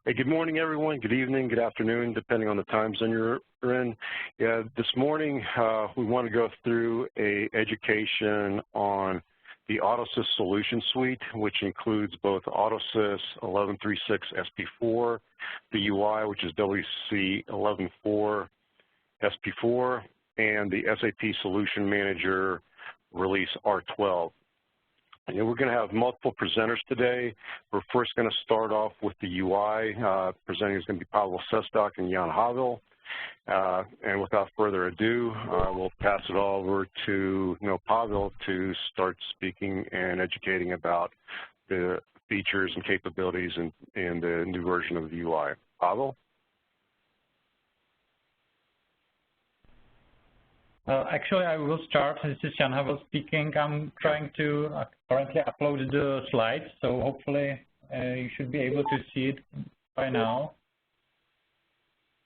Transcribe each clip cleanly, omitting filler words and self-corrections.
Hey, good morning, everyone. Good evening, good afternoon, depending on the time zone you're in. Yeah, this morning, we want to go through a education on the AutoSys solution suite, which includes both AutoSys 11.3.6 SP4, the UI, which is WCC 11.4 SP4, and the SAP Solution Manager release R12. And we're going to have multiple presenters today. We're first going to start off with the UI. Presenting is going to be Pavel Sestak and Jan Havel. And without further ado, we'll pass it over to Pavel to start speaking and educating about the features and capabilities in the new version of the UI. Pavel? Actually, I will start. This is Jan Havel speaking. I'm trying to currently upload the slides, so hopefully you should be able to see it by now.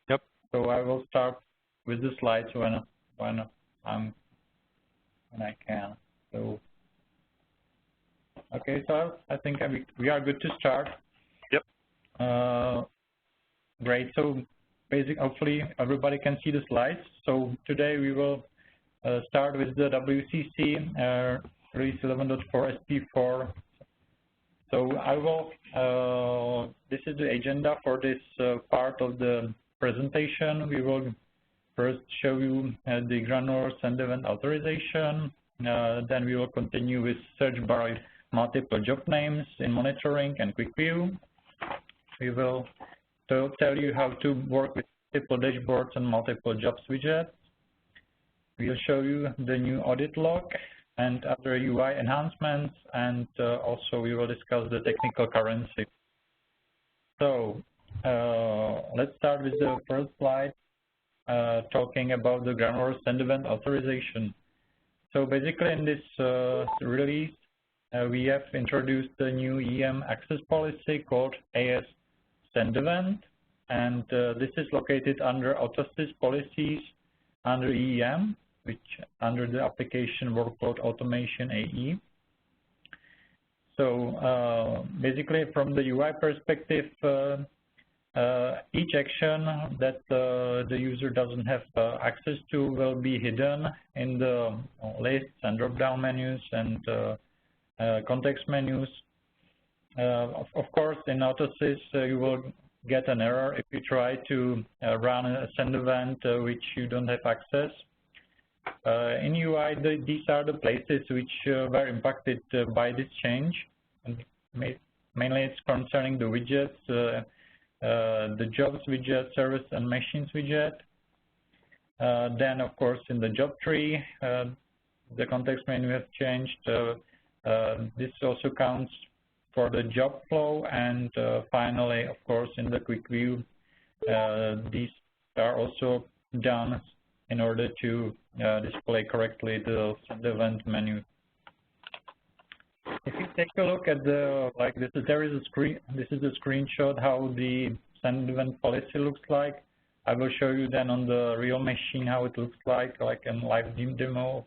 Yep. So I will start with the slides when I can. So okay, so I think we are good to start. Yep. Great. So hopefully everybody can see the slides. So today we will start with the WCC release 11.4 SP4. So I will, this is the agenda for this part of the presentation. We will first show you the granular send event authorization. Then we will continue with search by multiple job names in monitoring and quick view. We will tell you how to work with multiple dashboards and multiple jobs widgets. We'll show you the new audit log and other UI enhancements, and also we will discuss the technical currency. So let's start with the first slide, talking about the granular send event authorization. So basically in this release, we have introduced a new EM access policy called AS send event, and this is located under AutoSys policies under EM, which under the application Workload Automation AE. So basically from the UI perspective, each action that the user doesn't have access to will be hidden in the lists and drop-down menus and context menus. Of course, in AutoSys, you will get an error if you try to run a send event which you don't have access. In UI, these are the places which were impacted by this change. And mainly it's concerning the widgets, the jobs widget, service and machines widget. Then, of course, in the job tree, the context menu has changed. This also counts for the job flow, and finally, of course, in the quick view, these are also done in order to display correctly the send event menu. If you take a look at the there is a screen. This is a screenshot how the send event policy looks like. I will show you then on the real machine how it looks like a live demo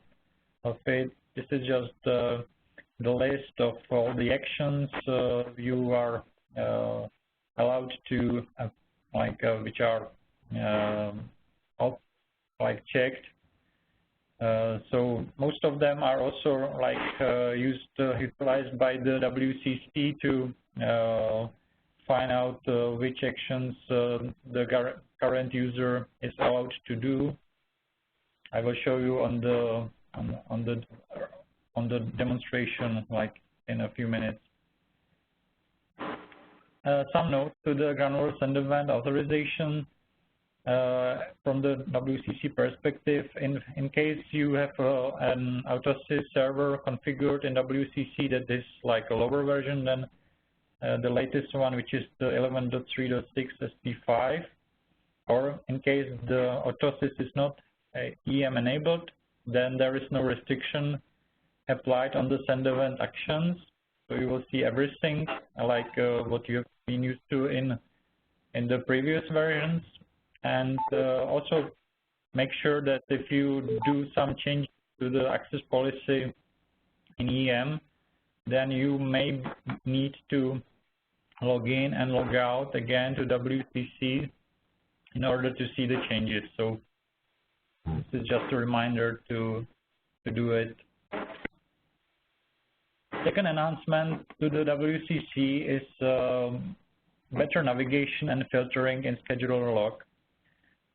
of it. This is just the list of all the actions you are allowed to which are checked. So most of them are also utilized by the WCC to find out which actions the current user is allowed to do. I will show you on the demonstration in a few minutes. Some notes to the granular send event authorization. From the WCC perspective, in case you have an AutoSys server configured in WCC that is like a lower version than the latest one, which is the 11.3.6 SP5, or in case the AutoSys is not EM enabled, then there is no restriction applied on the send event actions. So you will see everything like what you have been used to in the previous versions. And also make sure that if you do some change to the access policy in EM, then you may need to log in and log out again to WCC in order to see the changes. So this is just a reminder to do it. Second announcement to the WCC is better navigation and filtering in scheduler log.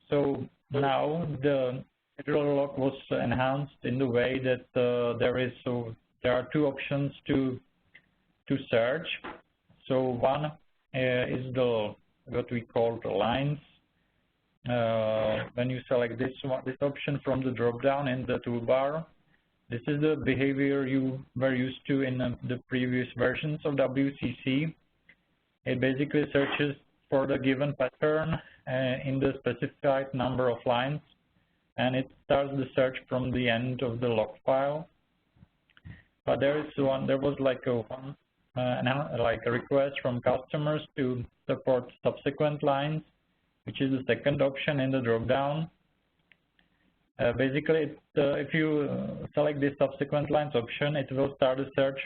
So now the scheduler log was enhanced in the way that there are two options to search. So one is what we call the lines. When you select this option from the drop-down in the toolbar, this is the behavior you were used to in the previous versions of WCC. It basically searches for the given pattern in the specified number of lines, and it starts the search from the end of the log file. But there was like a request from customers to support subsequent lines, which is the second option in the drop-down. Basically, if you select this subsequent lines option, it will start a search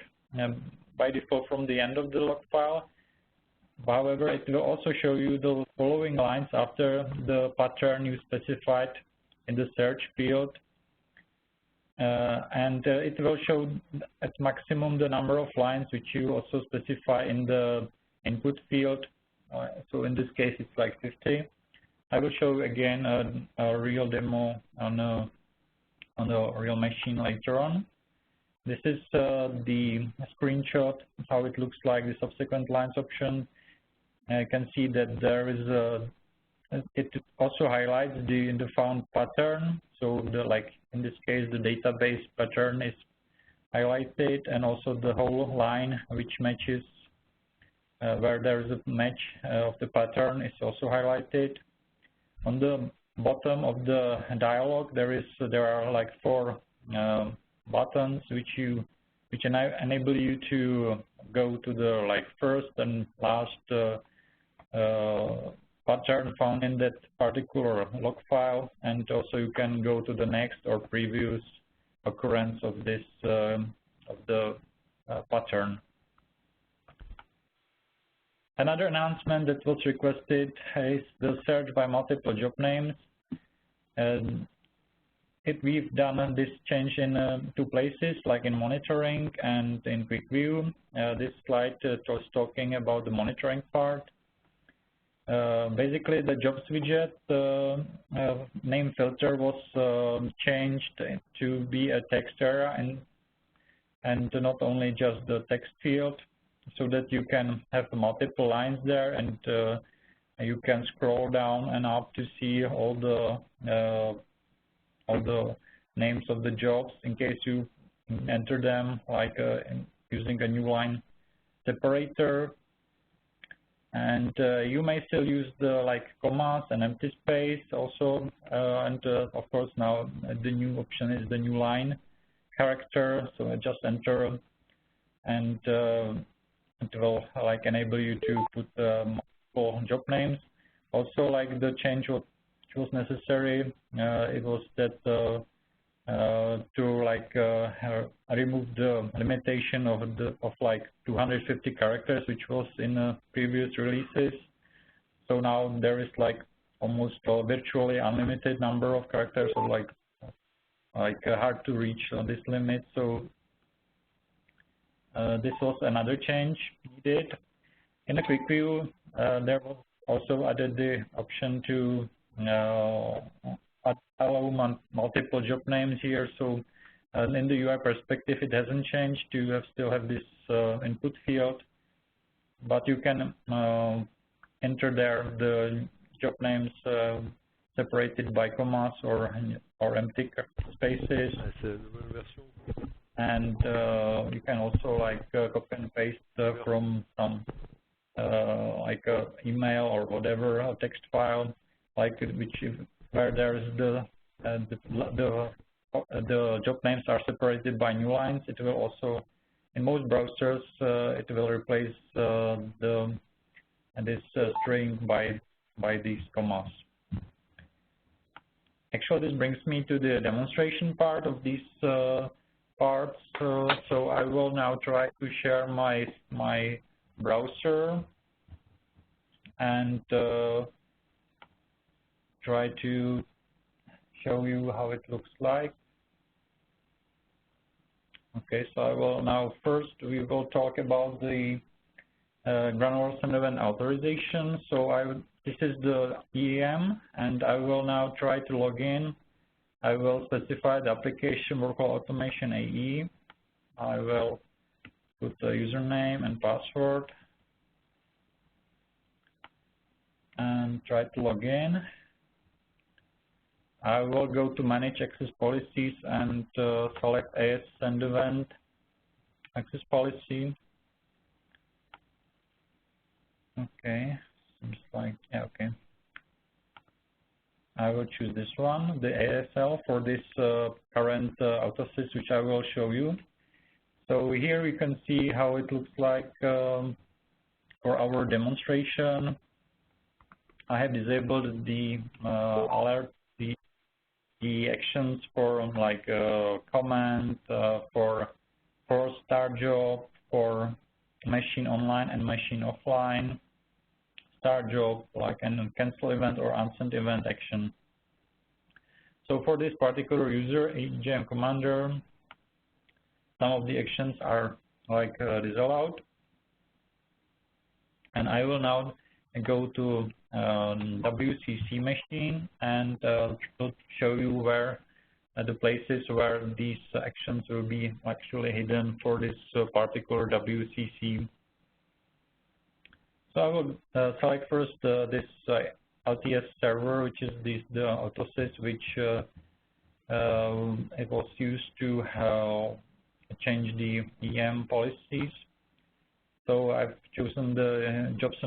by default from the end of the log file. However, it will also show you the following lines after the pattern you specified in the search field. And it will show at maximum the number of lines which you also specify in the input field. So in this case, it's like 50. I will show again a real demo on the real machine later on. This is the screenshot of how it looks like, the subsequent lines option. I can see that there is it also highlights the found pattern. So like in this case, the database pattern is highlighted, and also the whole line which matches where there is a match of the pattern is also highlighted. On the bottom of the dialog, there are like 4 buttons which enable you to go to the like first and last pattern found in that particular log file, and also you can go to the next or previous occurrence of this of the pattern. Another announcement that was requested is the search by multiple job names. We've done this change in 2 places, like in monitoring and in quick view. This slide was talking about the monitoring part. Basically, the jobs widget name filter was changed to be a text area and not only just the text field, so that you can have multiple lines there, and you can scroll down and up to see all the names of the jobs in case you enter them like using a new line separator. And you may still use the like commas and empty space also, and of course now the new option is the new line character. So I just enter, and it will like enable you to put multiple job names. Also, like the change which was necessary, it was that to like remove the limitation of like 250 characters, which was in previous releases. So now there is like almost a virtually unlimited number of characters, so like hard to reach this limit. So this was another change needed. In the quick view, there was also added the option to allow multiple job names here. So in the UI perspective, it hasn't changed. You still have this input field, but you can enter there the job names separated by commas or empty spaces. And you can also like copy and paste from some like email or whatever, a text file, like where there's the job names are separated by new lines. It will also, in most browsers, it will replace this string by these commas. Actually, this brings me to the demonstration part of these parts. So I will now try to share my browser. and try to show you how it looks like. Okay, so I will now we will talk about the granular send event authorization. So this is the EAM, and I will now try to log in. I will specify the application Workload Automation AE. I will put the username and password and try to log in. I will go to Manage Access Policies and select AS Send Event Access Policy. Okay, seems like, yeah, okay. I will choose this one, the ASL, for this current AutoSys, which I will show you. So here you can see how it looks like for our demonstration. I have disabled the alert, the actions for like comment, for start job, for machine online and machine offline, start job, like an cancel event or unsent event action. So for this particular user, EJM Commander, some of the actions are like disallowed. And I will now go to WCC machine and show you where the places where these actions will be actually hidden for this particular WCC. So I will select first this LTS server, which is the AutoSys, which it was used to change the EM policies. So I've chosen the jobs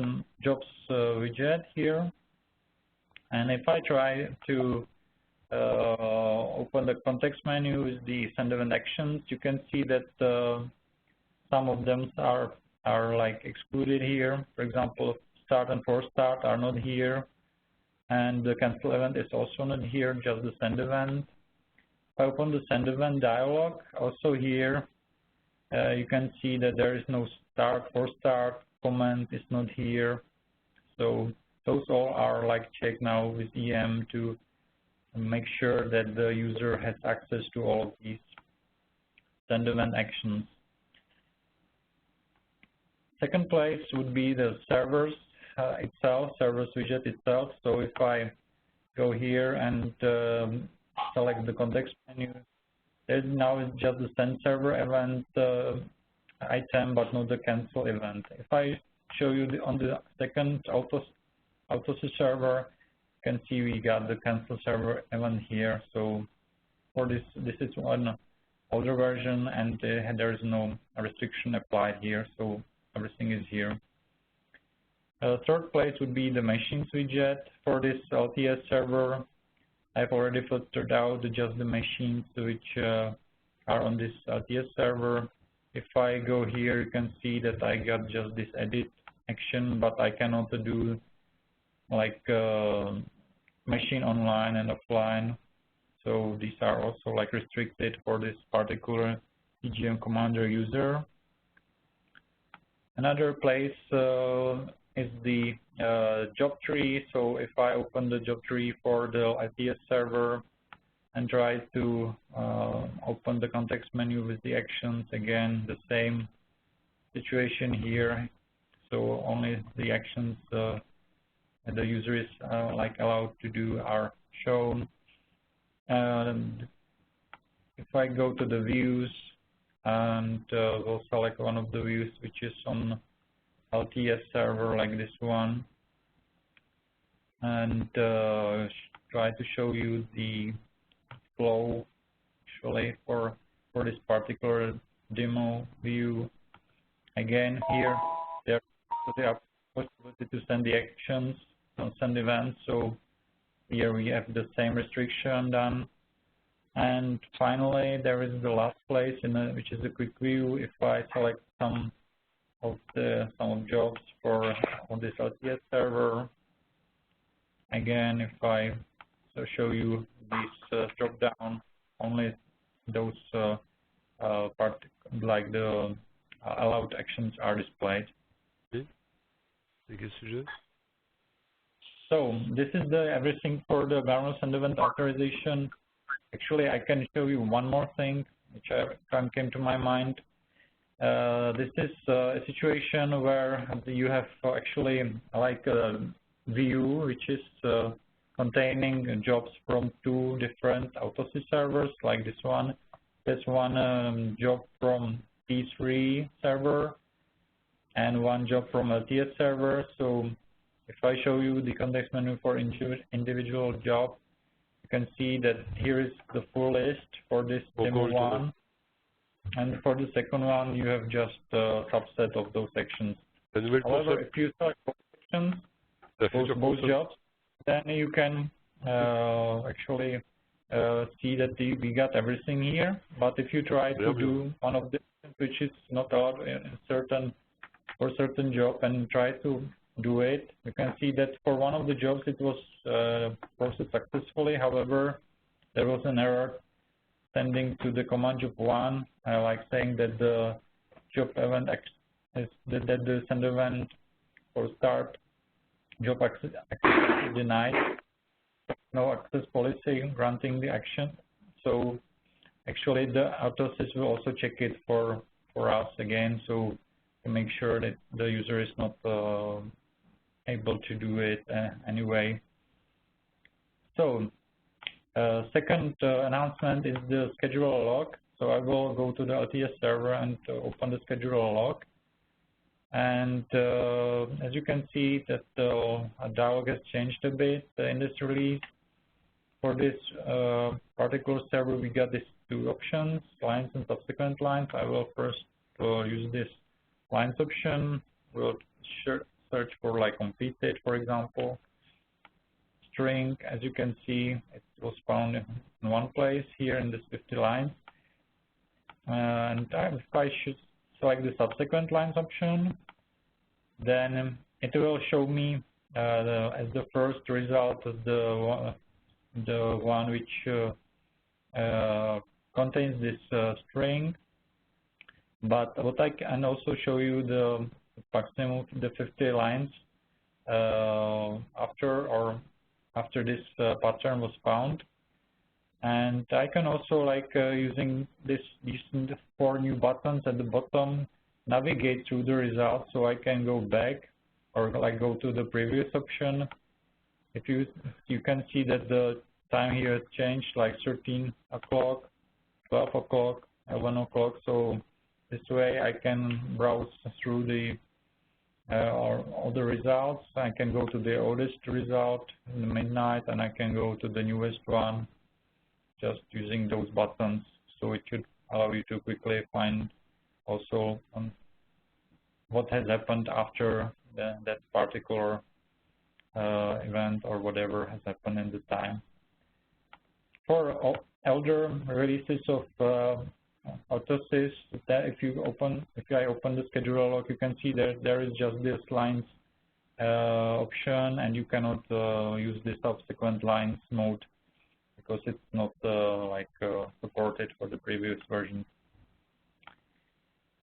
widget here, and if I try to open the context menu with the send event actions, you can see that some of them are like excluded here. For example, start and force start are not here, and the cancel event is also not here, just the send event. If I open the send event dialog, also here you can see that there is no start or start, comment is not here. So those all are like checked now with EM to make sure that the user has access to all of these send event actions. Second place would be the servers itself, servers widget itself. So if I go here and select the context menu, there's now just the send server event item, but not the cancel event. If I show you on the second AutoSys server, you can see we got the cancel server event here. So for this is one older version, and there is no restriction applied here, so everything is here. Third place would be the machines widget. For this LTS server, I've already filtered out just the machines which are on this LTS server. If I go here, you can see that I got just this edit action, but I cannot do like machine online and offline. So these are also like restricted for this particular EJM Commander user. Another place is the job tree. So if I open the job tree for the LTS server and try to open the context menu with the actions, again, the same situation here. So only the actions that the user is like allowed to do are shown. And if I go to the views and we'll select one of the views which is on LTS server like this one, and try to show you the flow actually for this particular demo view. Again, here there is possibility to send the actions, don't send events. So here we have the same restriction done. And finally, there is the last place which is a quick view. If I select some of jobs on this LTS server, again, if I show you this drop down, only those like the allowed actions are displayed. C'est quel sujet? So this is everything for the Garner send event authorization. Actually, I can show you one more thing which came to my mind. This is a situation where you have actually like a view which is containing jobs from two different AutoSys servers, like this one. There's one job from P3 server and one job from LTS server. So if I show you the context menu for individual job, you can see that here is the full list for this demo one. And for the second one, you have just a subset of those sections. However, if you select both sections, both jobs, then you can actually see that we got everything here. But if you try to do one of the which is not allowed for certain job and try to do it, you can see that for one of the jobs it was processed successfully. However, there was an error sending to the command job 1, like saying that the job event that the send event for start job access is denied. No access policy granting the action. So actually the AutoSys will also check it for us again, so to make sure that the user is not able to do it anyway. So second announcement is the scheduler log. So I will go to the LTS server and open the scheduler log. And as you can see that the dialog has changed a bit in this release. For this particular server, we got these two options, lines and subsequent lines. I will first use this lines option. We'll search for like completed, for example. String, as you can see, it was found in one place here in this 50 lines. And if I should select the subsequent lines option, then it will show me as the first result of the one which contains this string. But what I can also show you the maximum the 50 lines after this pattern was found. And I can also, like using these 4 new buttons at the bottom, navigate through the results, so I can go back or like go to the previous option. If you can see that the time here has changed, like 13 o'clock, 12 o'clock, 11 o'clock. So this way I can browse through the all the results. I can go to the oldest result in the midnight, and I can go to the newest one just using those buttons. So it should allow you to quickly find also what has happened after that particular event or whatever has happened in the time. For older releases of AutoSys, that if I open the scheduler log, you can see that there is just this lines option, and you cannot use the subsequent lines mode because it's not supported for the previous version.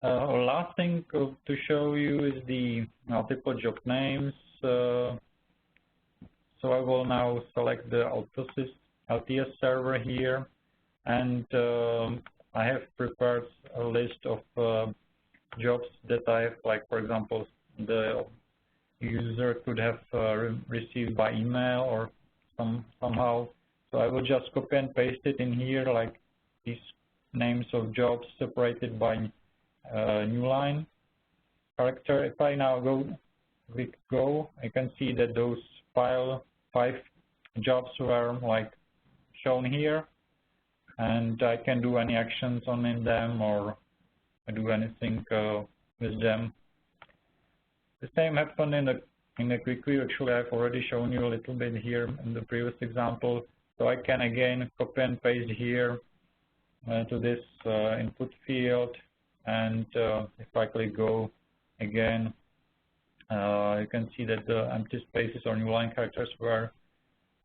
Last thing to show you is the multiple job names. So I will now select the AutoSys LTS server here, and I have prepared a list of jobs that I have, like for example, the user could have received by email or somehow. So I will just copy and paste it in here, like these names of jobs separated by new line character. If I now click go, I can see that those 5 jobs were like shown here, and I can do any actions on them or do anything with them. The same happened in the quick view. Actually, I've already shown you a little bit here in the previous example. So I can again copy and paste here to this input field, and if I click go again, you can see that the empty spaces or new line characters were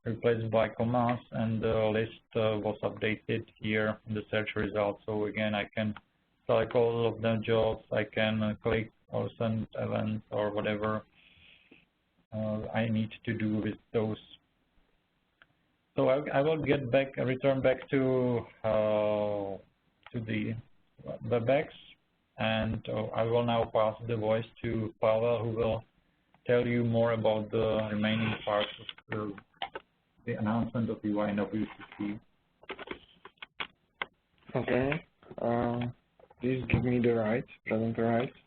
replaced by commas, and the list was updated here in the search results. So again, I can select all of the jobs, I can click or send events or whatever, I need to do with those. So I will return back to the WebEx, and I will now pass the voice to Pavel, who will tell you more about the remaining parts of the announcement of UI and WCC. Okay. Please give me the rights, presenter rights.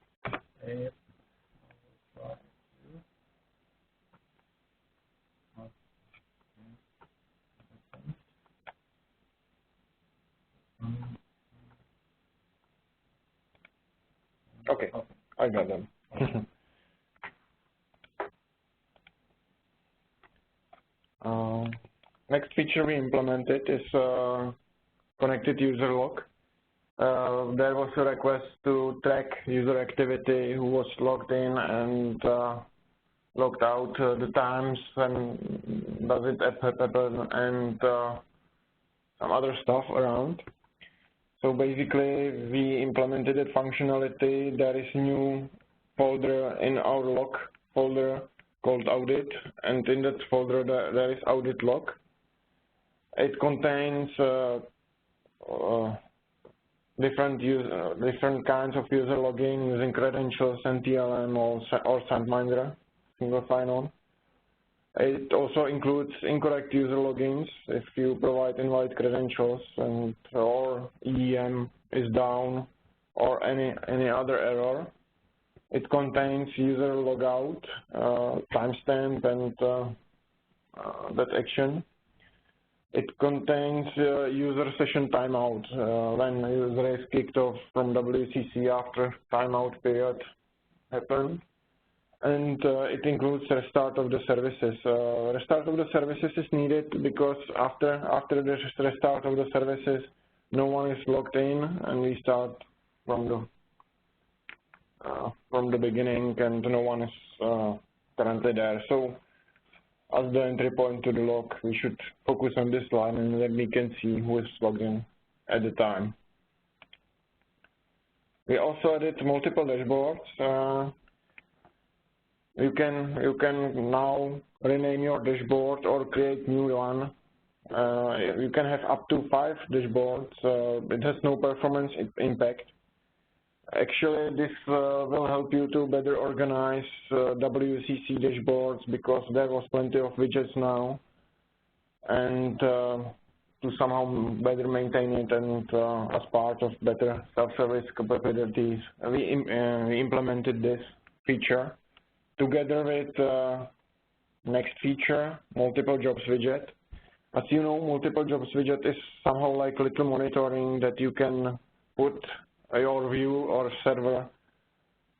Okay, I got them. Next feature we implemented is connected user log. There was a request to track user activity, who was logged in and logged out, the times when does it happen, and some other stuff around. So basically, we implemented that functionality. There is a new folder in our log folder called audit, and in that folder there is audit log. It contains different kinds of user login using credentials, NTLM, or SandMinder, single sign-on. It also includes incorrect user logins if you provide invalid credentials or EEM is down or any other error. It contains user logout, timestamp, and that action. It contains user session timeout when a user is kicked off from WCC after timeout period happened. And it includes restart of the services. Restart of the services is needed because after the restart of the services, no one is logged in, and we start from the beginning, and no one is currently there. So, as the entry point to the log, we should focus on this line, and then we can see who is logged in at the time. We also added multiple dashboards. You can now rename your dashboard or create new one. You can have up to 5 dashboards. It has no performance impact. Actually, this will help you to better organize WCC dashboards, because there was plenty of widgets now, and to somehow better maintain it, and as part of better self-service capabilities, we implemented this feature. Together with next feature, multiple jobs widget. As you know, multiple jobs widget is somehow like little monitoring that you can put your view or server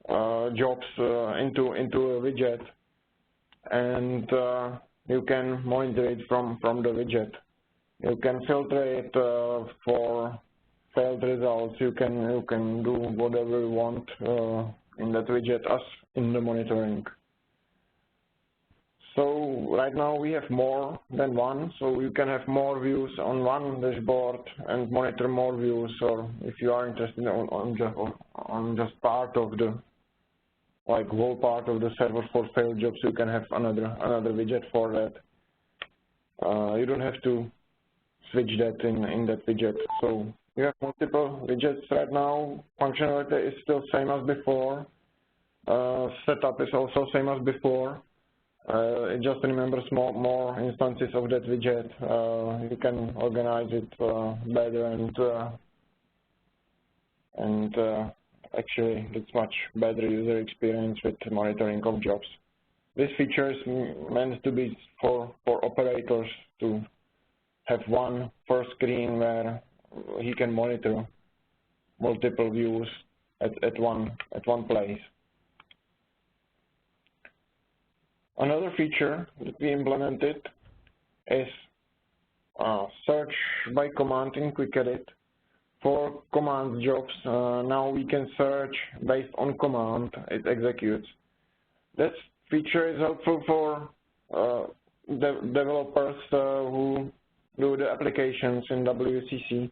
jobs into a widget, and you can monitor it from the widget. You can filter it for failed results. You can do whatever you want in that widget as in the monitoring. So right now we have more than one, so you can have more views on one dashboard and monitor more views, or if you are interested on just part of the, like whole part of the server for failed jobs, you can have another widget for that. You don't have to switch that in that widget. So you have multiple widgets right now. Functionality is still same as before. Setup is also same as before. It just remembers more instances of that widget. You can organize it better, and actually it's much better user experience with monitoring of jobs. This feature is meant to be for operators to have one first screen where he can monitor multiple views at one place. Another feature that we implemented is search by command in Quick Edit. For command jobs, now we can search based on command it executes. This feature is helpful for developers who do the applications in WCC.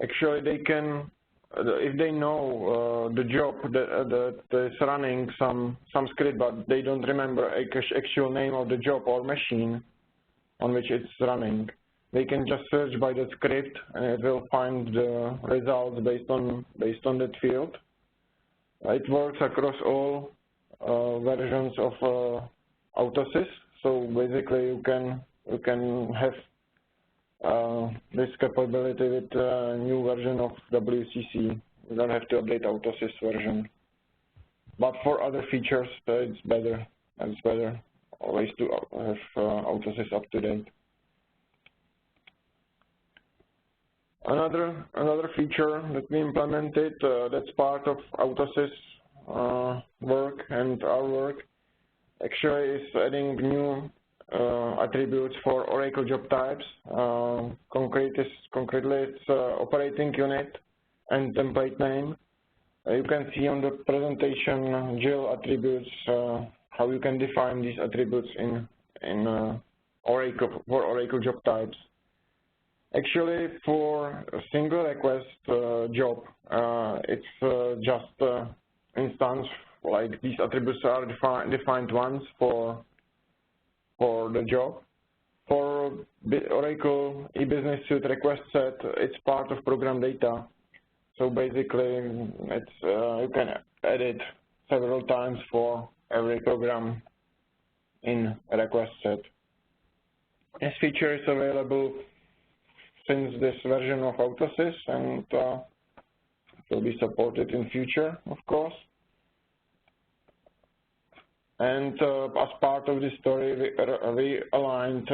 Actually, they can if they know the job that is running some script, but they don't remember actual name of the job or machine on which it's running, they can just search by the script and it will find the results based on that field. It works across all versions of Autosys. So basically, you can have this capability with a new version of WCC. You don't have to update Autosys version. But for other features, it's better. It's better always to have Autosys up to date. Another feature that we implemented that's part of Autosys work and our work actually is adding new attributes for Oracle job types. Concretely, it's operating unit and template name. You can see on the presentation Jill attributes how you can define these attributes in Oracle for Oracle job types. Actually, for a single request job, it's just instance, like these attributes are defined once for the job. For Oracle e-business suite request set, it's part of program data. So basically, it's you can add it several times for every program in a request set. This feature is available since this version of Autosys, and will be supported in future, of course. And as part of this story, we aligned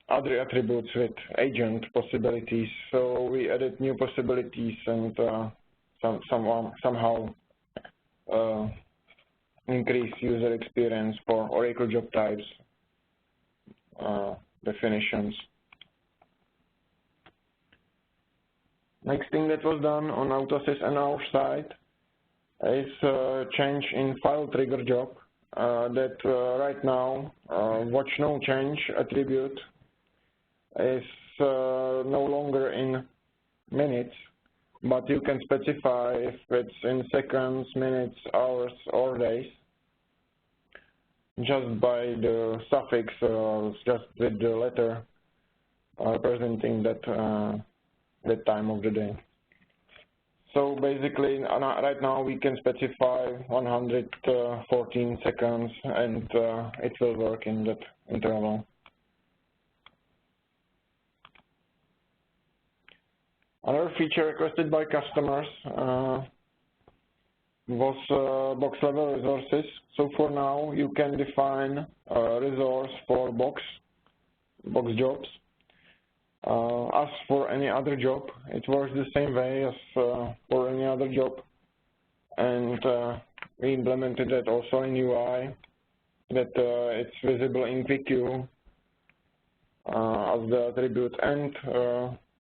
other attributes with agent possibilities. So we added new possibilities and somehow increase user experience for Oracle job types definitions. Next thing that was done on Autosys and our side is a change in file trigger job that right now watch no change attribute is no longer in minutes, but you can specify if it's in seconds, minutes, hours, or days just by the suffix, just with the letter representing that time of the day. So basically, right now we can specify 114 seconds, and it will work in that interval. Another feature requested by customers was box level resources. So for now, you can define a resource for box jobs. As for any other job, it works the same way as for any other job, and we implemented that also in UI, that it's visible in quick queue as the attribute, and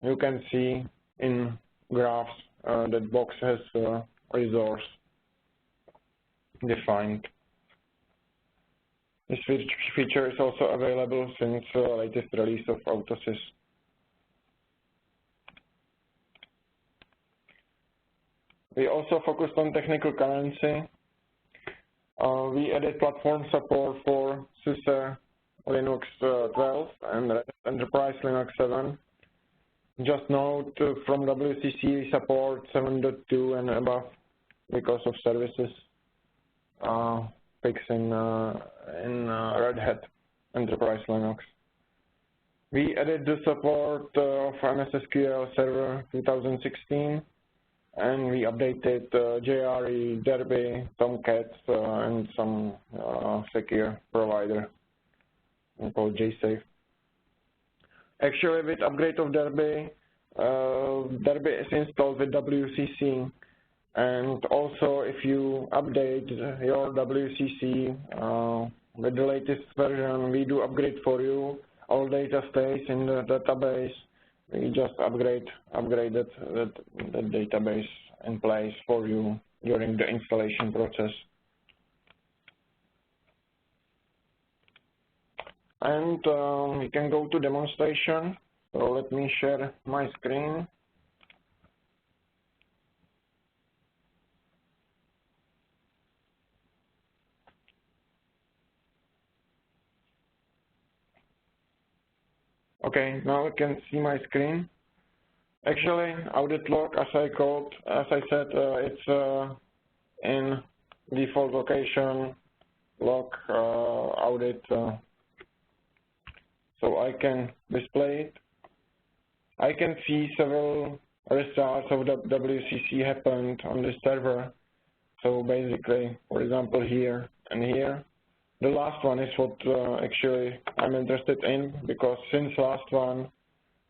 you can see in graphs that box has a resource defined. This feature is also available since the latest release of Autosys. We also focused on technical currency. We added platform support for SUSE Linux 12 and Enterprise Linux 7. Just note from WCC we support 7.2 and above because of services fixed in Red Hat Enterprise Linux. We added the support of MS SQL Server 2016. And we updated JRE, Derby, Tomcat, and some secure provider called JSafe. Actually, with upgrade of Derby, Derby is installed with WCC. And also, if you update your WCC with the latest version, we do upgrade for you. All data stays in the database. We just upgrade that database in place for you during the installation process. And we can go to demonstration. So let me share my screen. Okay, now I can see my screen. Actually, audit log, as I said, it's in default location log audit, so I can display it. I can see several restarts of the WCC happened on this server. So basically, for example, here and here. The last one is what actually I'm interested in, because since last one,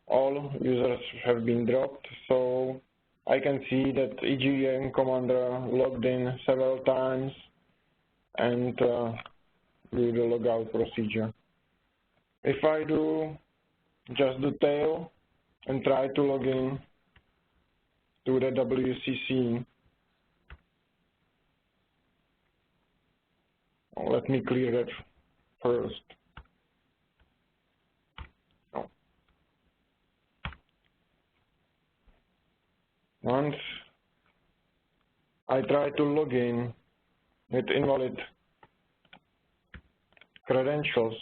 all users have been dropped. So I can see that EGM commander logged in several times and do the logout procedure. If I do just the tail and try to log in to the WCC, let me clear that first. Oh. Once I try to log in with invalid credentials,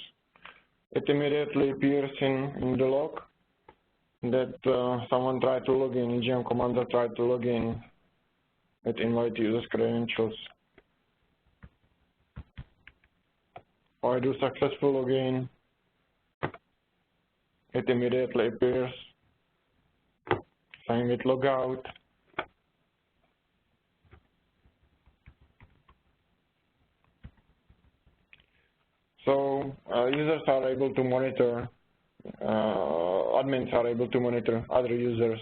it immediately appears in the log that someone tried to log in, EGM commander tried to log in with invalid users credentials. If I do successful login, it immediately appears. Same with logout. So users are able to monitor, admins are able to monitor other users,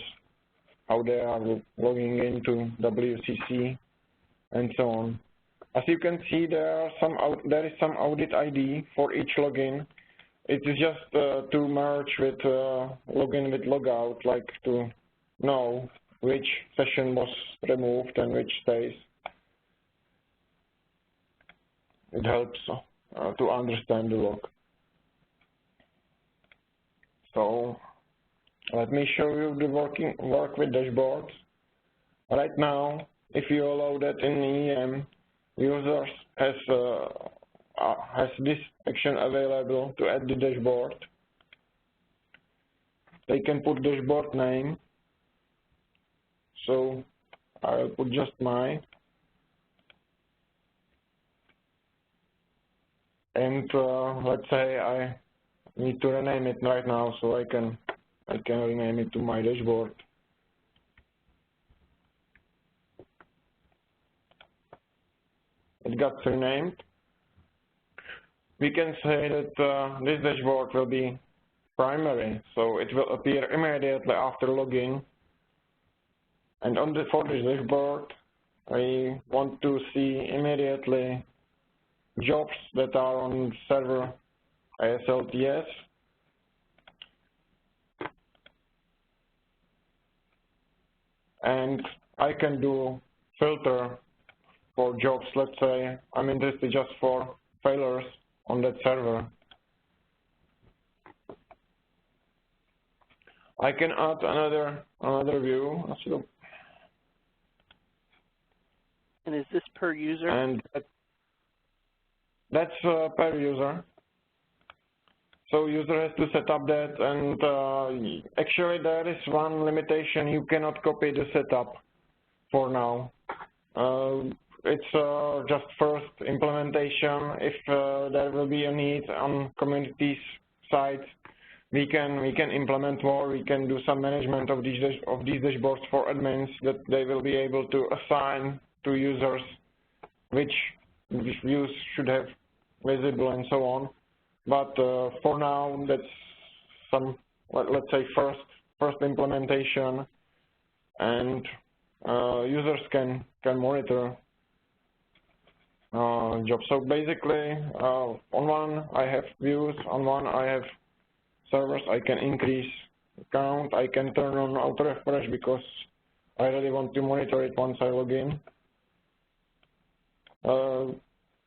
how they are logging into WCC and so on. As you can see, there is some audit ID for each login. It is just to merge with login with logout, like to know which session was removed and which stays. It helps to understand the log. So let me show you the work with dashboards. Right now, if you allow that in EM, users has this action available to add the dashboard. They can put dashboard name. So I'll put just my, and let's say I need to rename it right now, so I can rename it to my dashboard. It got renamed. We can say that this dashboard will be primary, so it will appear immediately after login. And for this dashboard, we want to see immediately jobs that are on server ASLTS. And I can do filter for jobs. Let's say I'm interested just for failures on that server. I can add another view. And is this per user? And that's per user. So user has to set up that, and actually there is one limitation: you cannot copy the setup for now. It's just first implementation. If there will be a need on community's side, we can implement more. We can do some management of these dashboards for admins, that they will be able to assign to users which views should have visible and so on. But for now, that's some, let's say, first implementation, and users can monitor jobs. So basically, on one I have views, on one I have servers. I can increase count. I can turn on auto refresh because I really want to monitor it once I log in.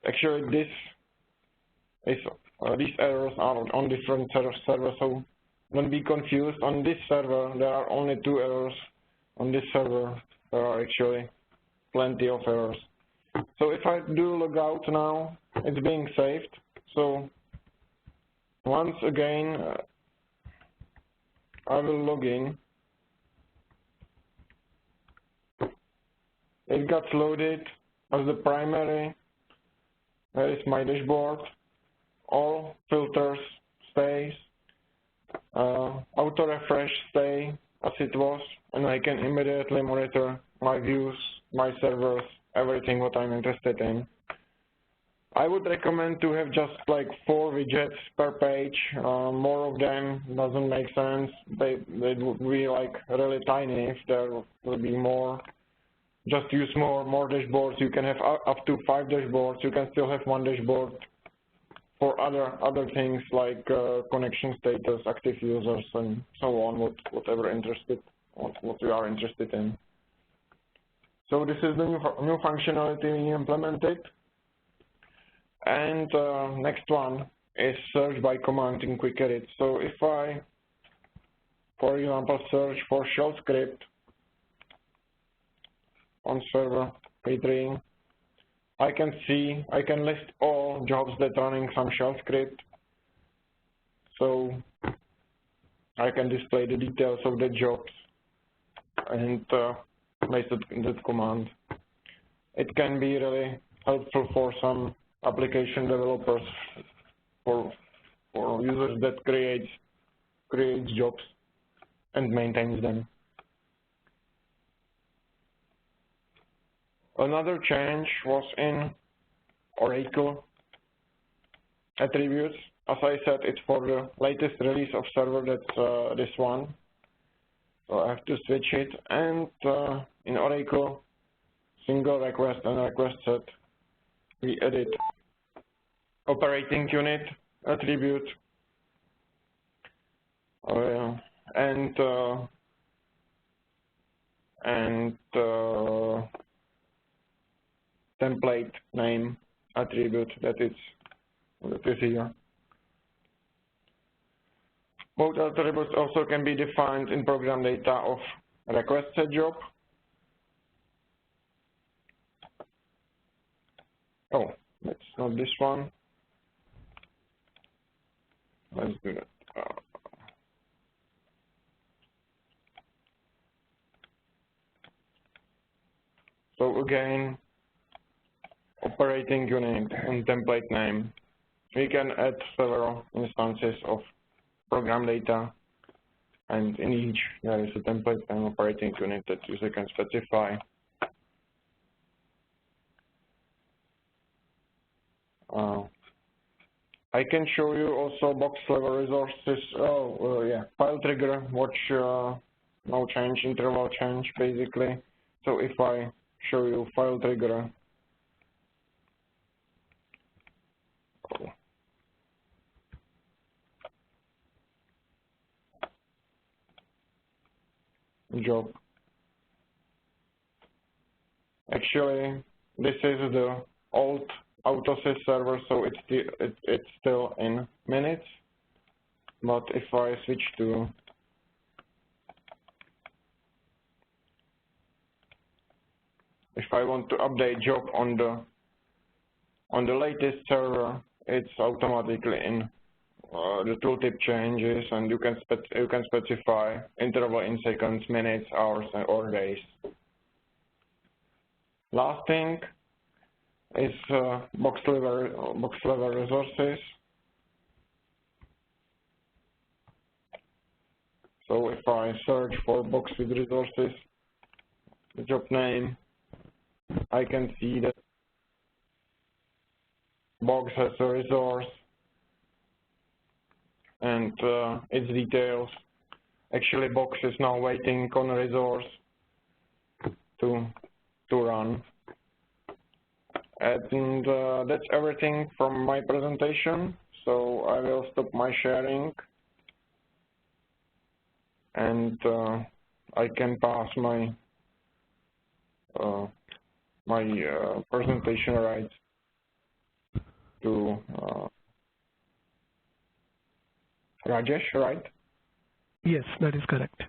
Actually, these errors are on different servers, so don't be confused. On this server, there are only 2 errors. On this server, there are actually plenty of errors. So if I do logout now, it's being saved. So once again, I will log in. It got loaded as the primary. There is my dashboard. All filters stays. Auto refresh stay as it was, and I can immediately monitor my views, my servers, everything what I'm interested in. I would recommend to have just like 4 widgets per page. More of them doesn't make sense. They would be like really tiny if there will be more. Just use more dashboards. You can have up to 5 dashboards. You can still have 1 dashboard for other things like connection status, active users, and so on. Whatever what you are interested in. So this is the new functionality we implemented. And next one is search by command in Quick Edit. So if I, for example, search for shell script on server P3, I can list all jobs that running some shell script. So I can display the details of the jobs and place that command. It can be really helpful for some application developers, for users that creates jobs and maintains them. Another change was in Oracle attributes. As I said, it's for the latest release of server, that's this one. So I have to switch it, and in Oracle, single request and request set, we edit operating unit attribute and template name attribute that is here. Both attributes also can be defined in program data of request set job. Oh, that's not this one. Let's do that. So again, operating unit and template name. We can add several instances of program data, and in each there is a template and operating unit that user can specify. I can show you also box level resources. File trigger, watch no change, interval change basically. So if I show you file trigger, job. Actually, this is the old AutoSys server, so it's still in minutes. But if I switch to if I want to update job on the latest server, it's automatically in the tooltip changes, and you can specify interval in seconds, minutes, hours, or days. Last thing is box level resources. So if I search for box with resources, the job name, I can see that box has a resource and its details. Actually, box is now waiting on a resource to run. And that's everything from my presentation. So I will stop my sharing, and I can pass my presentation rights to Rajesh, right? Yes, that is correct.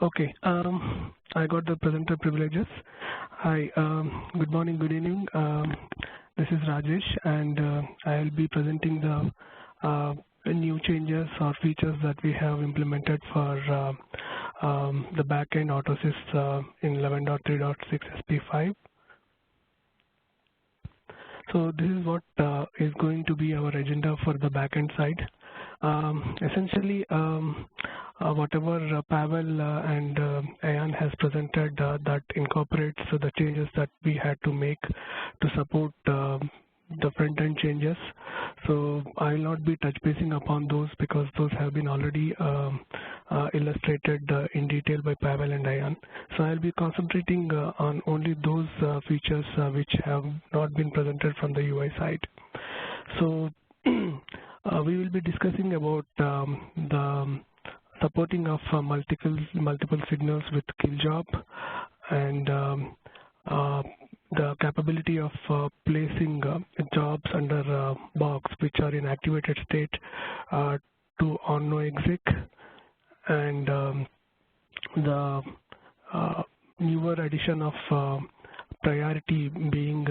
Okay. I got the presenter privileges. Hi. Good morning. Good evening. This is Rajesh, and I'll be presenting the new changes or features that we have implemented for the backend AutoSys in 11.3.6 SP5. So this is what is going to be our agenda for the backend side. Essentially, whatever Pavel and Ayan has presented that incorporates the changes that we had to make to support the front-end changes. So I will not be touch basing upon those because those have been already illustrated in detail by Pavel and Ayan. So I'll be concentrating on only those features which have not been presented from the UI side. So we will be discussing about the supporting of multiple signals with kill job and the capability of placing jobs under box which are in activated state to on no exec, and the newer addition of priority being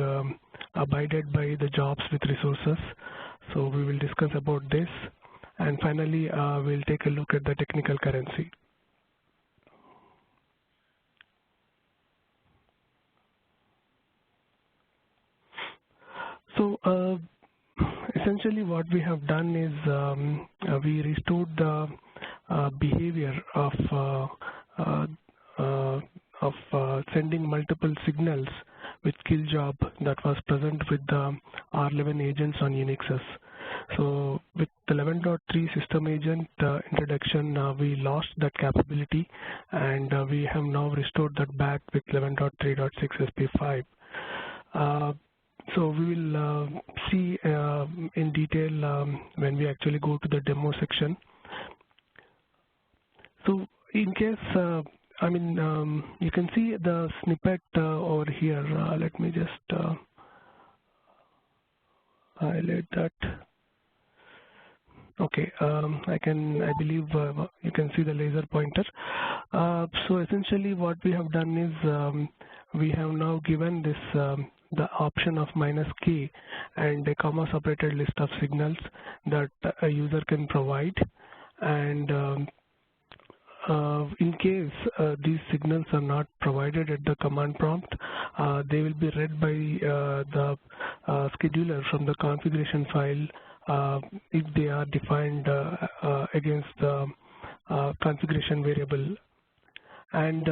abided by the jobs with resources. So we will discuss about this, and finally we'll take a look at the technical currency. So essentially what we have done is we restored the behavior of sending multiple signals with kill job that was present with the r11 agents on Unixes. So with the 11.3 system agent introduction, we lost that capability, and we have now restored that back with 11.3.6 SP5. So we will see in detail when we actually go to the demo section. So in case, you can see the snippet over here. Let me just highlight that. Okay, I believe you can see the laser pointer. So essentially what we have done is we have now given this the option of -k and a comma separated list of signals that a user can provide, and in case these signals are not provided at the command prompt, they will be read by the scheduler from the configuration file if they are defined against the configuration variable. And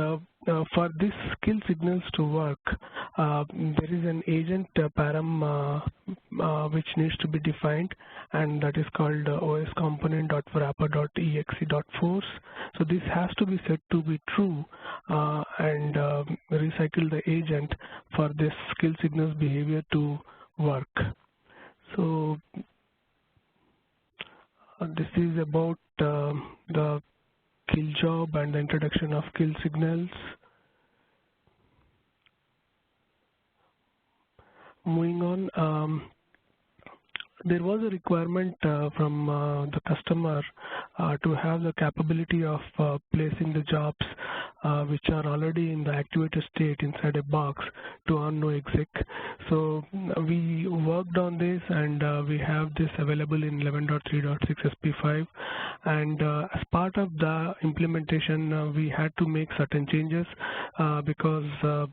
for this kill signals to work, there is an agent param which needs to be defined, and that is called os component.wrapper.exe.force. So this has to be set to be true and recycle the agent for this kill signals behavior to work. So this is about the kill job and the introduction of kill signals. Moving on, there was a requirement from the customer to have the capability of placing the jobs which are already in the activated state inside a box to on no exec. So we worked on this, and we have this available in 11.3.6 SP5, and as part of the implementation we had to make certain changes because the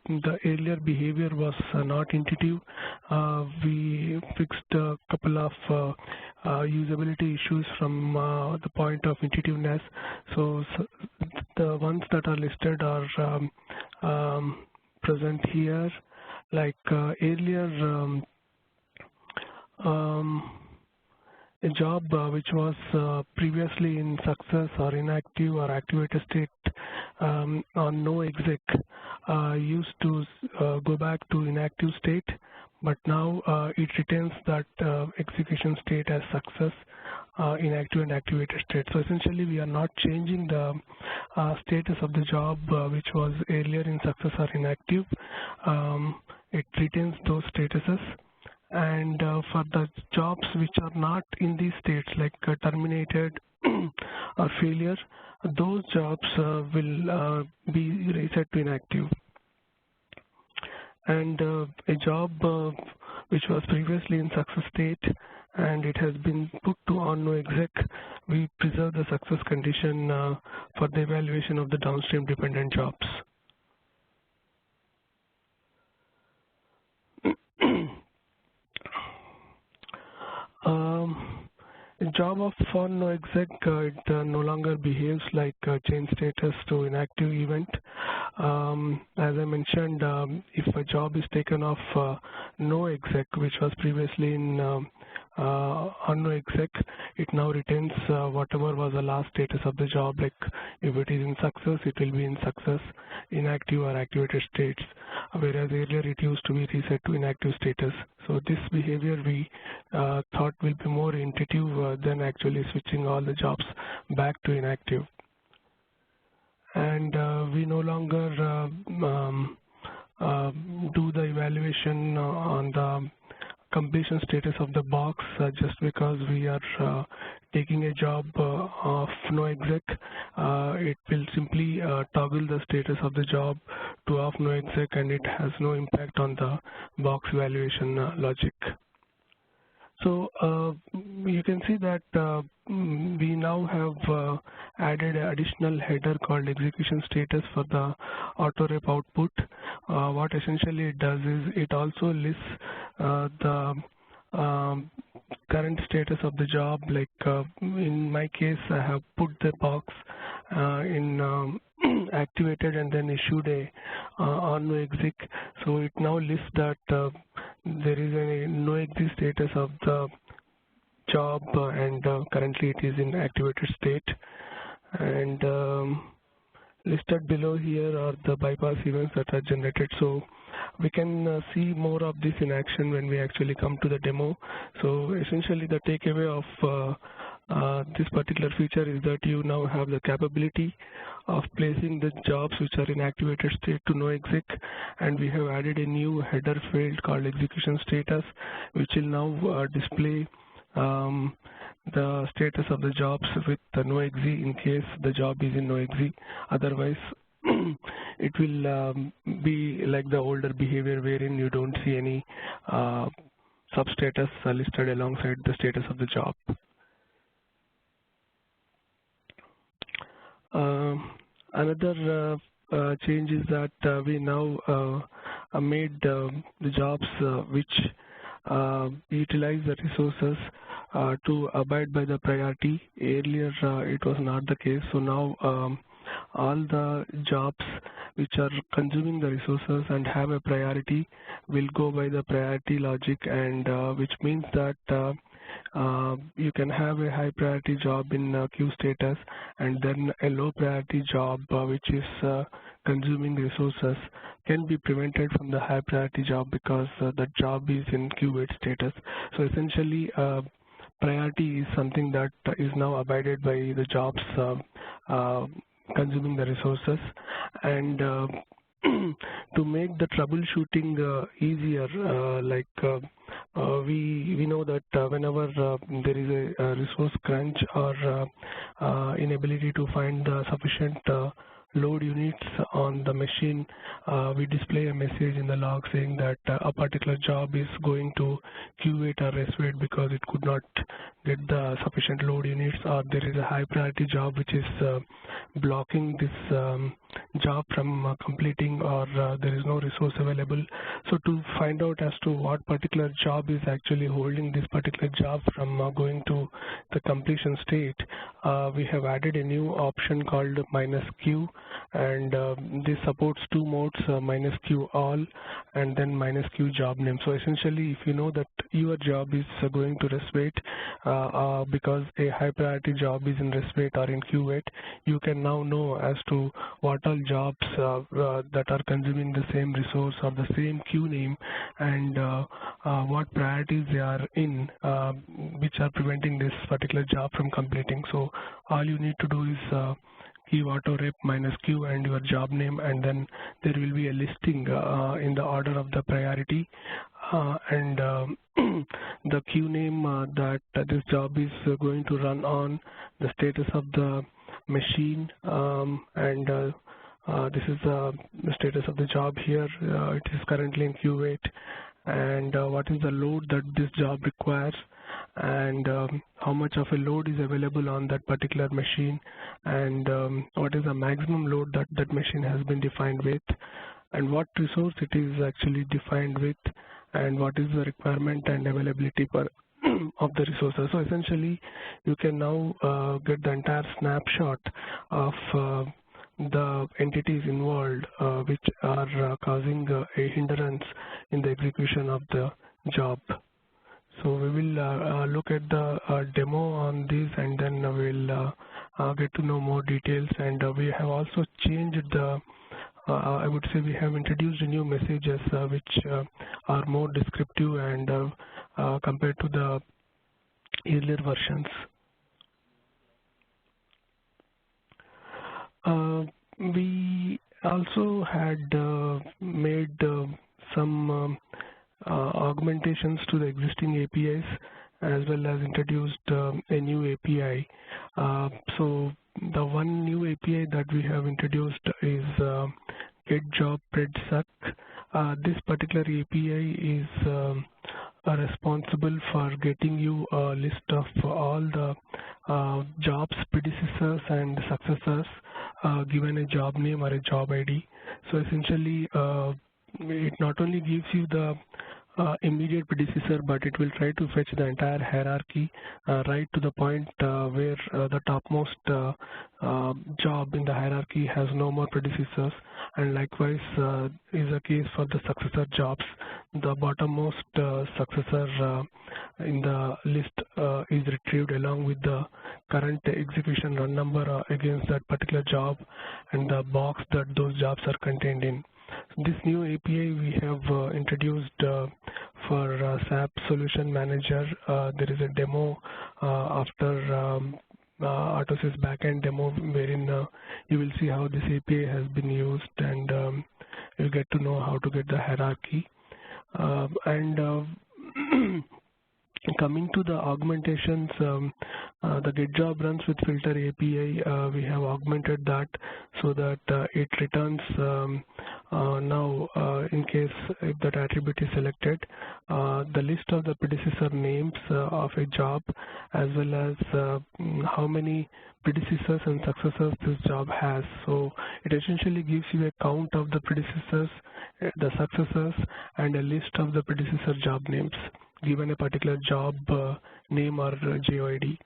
earlier behavior was not intuitive. We fixed a couple of usability issues from the point of intuitiveness. So the ones that are listed are present here. Like earlier, a job which was previously in success or inactive or activated state on no exec used to go back to inactive state, but now it retains that execution state as success, inactive and activated state. So essentially we are not changing the status of the job which was earlier in success or inactive. It retains those statuses. And for the jobs which are not in these states, like terminated or failure, those jobs will be reset to inactive. And a job which was previously in success state and it has been put to on no exec, we preserve the success condition for the evaluation of the downstream dependent jobs. A job of on no exec, it no longer behaves like change status to inactive event. As I mentioned, if a job is taken off no exec, which was previously in on no exec, it now retains whatever was the last status of the job. Like if it is in success, it will be in success, inactive or activated states, whereas earlier it used to be reset to inactive status. So this behavior we thought will be more intuitive than actually switching all the jobs back to inactive. And we no longer do the evaluation on the completion status of the box just because we are taking a job of no exec. It will simply toggle the status of the job to off no exec, and it has no impact on the box evaluation logic. So you can see that we now have added an additional header called execution status for the auto rep output. What essentially it does is it also lists the current status of the job. Like in my case, I have put the box in activated and then issued a on no exec. So it now lists that there is a no exec status of the job and currently it is in activated state. And listed below here are the bypass events that are generated. So we can see more of this in action when we actually come to the demo. So essentially the takeaway of this particular feature is that you now have the capability of placing the jobs which are in activated state to no exec, and we have added a new header field called execution status, which will now display the status of the jobs with the no exec in case the job is in no exec. Otherwise, it will be like the older behavior wherein you don't see any substatus listed alongside the status of the job. Another change is that we now made the jobs which utilize the resources to abide by the priority. Earlier it was not the case. So now all the jobs which are consuming the resources and have a priority will go by the priority logic, and which means that you can have a high priority job in queue status and then a low priority job which is consuming resources can be prevented from the high priority job because the job is in queue wait status. So essentially priority is something that is now abided by the jobs consuming the resources. And to make the troubleshooting easier, we know that whenever there is a resource crunch or inability to find sufficient load units on the machine, we display a message in the log saying that a particular job is going to queue wait or rest wait because it could not get the sufficient load units, or there is a high priority job which is blocking this job from completing, or there is no resource available. So to find out as to what particular job is actually holding this particular job from going to the completion state, we have added a new option called -q, and this supports two modes, -q all and then -q job name. So essentially, if you know that your job is going to rest wait because a high priority job is in rest wait or in queue wait, you can now know as to what all jobs that are consuming the same resource or the same queue name, and what priorities they are in, which are preventing this particular job from completing. So all you need to do is key auto rep -q and your job name, and then there will be a listing in the order of the priority and the queue name that this job is going to run on, the status of the machine, and this is the status of the job here. It is currently in queue wait, and what is the load that this job requires, and how much of a load is available on that particular machine, and what is the maximum load that that machine has been defined with, and what resource it is actually defined with, and what is the requirement and availability per of the resources. So essentially, you can now get the entire snapshot of the entities involved which are causing a hindrance in the execution of the job. So we will look at the demo on this, and then we'll get to know more details. And we have also changed the I would say we have introduced new messages which are more descriptive and compared to the earlier versions. We also had made some augmentations to the existing APIs, as well as introduced a new API. So the one new API that we have introduced is getJobPredSuck. This particular API is responsible for getting you a list of all the jobs, predecessors and successors given a job name or a job ID. So essentially, it not only gives you the immediate predecessor, but it will try to fetch the entire hierarchy right to the point where the topmost job in the hierarchy has no more predecessors, and likewise is the case for the successor jobs. The bottommost successor in the list is retrieved along with the current execution run number against that particular job and the box that those jobs are contained in. This new API we have introduced for SAP Solution Manager. There is a demo after Autosys backend demo, wherein you will see how this API has been used, and you'll get to know how to get the hierarchy. Coming to the augmentations, the getJob runs with filter API. We have augmented that so that it returns now, in case if that attribute is selected, the list of the predecessor names of a job, as well as how many predecessors and successors this job has. So it essentially gives you a count of the predecessors, the successors, and a list of the predecessor job names given a particular job name or JOID.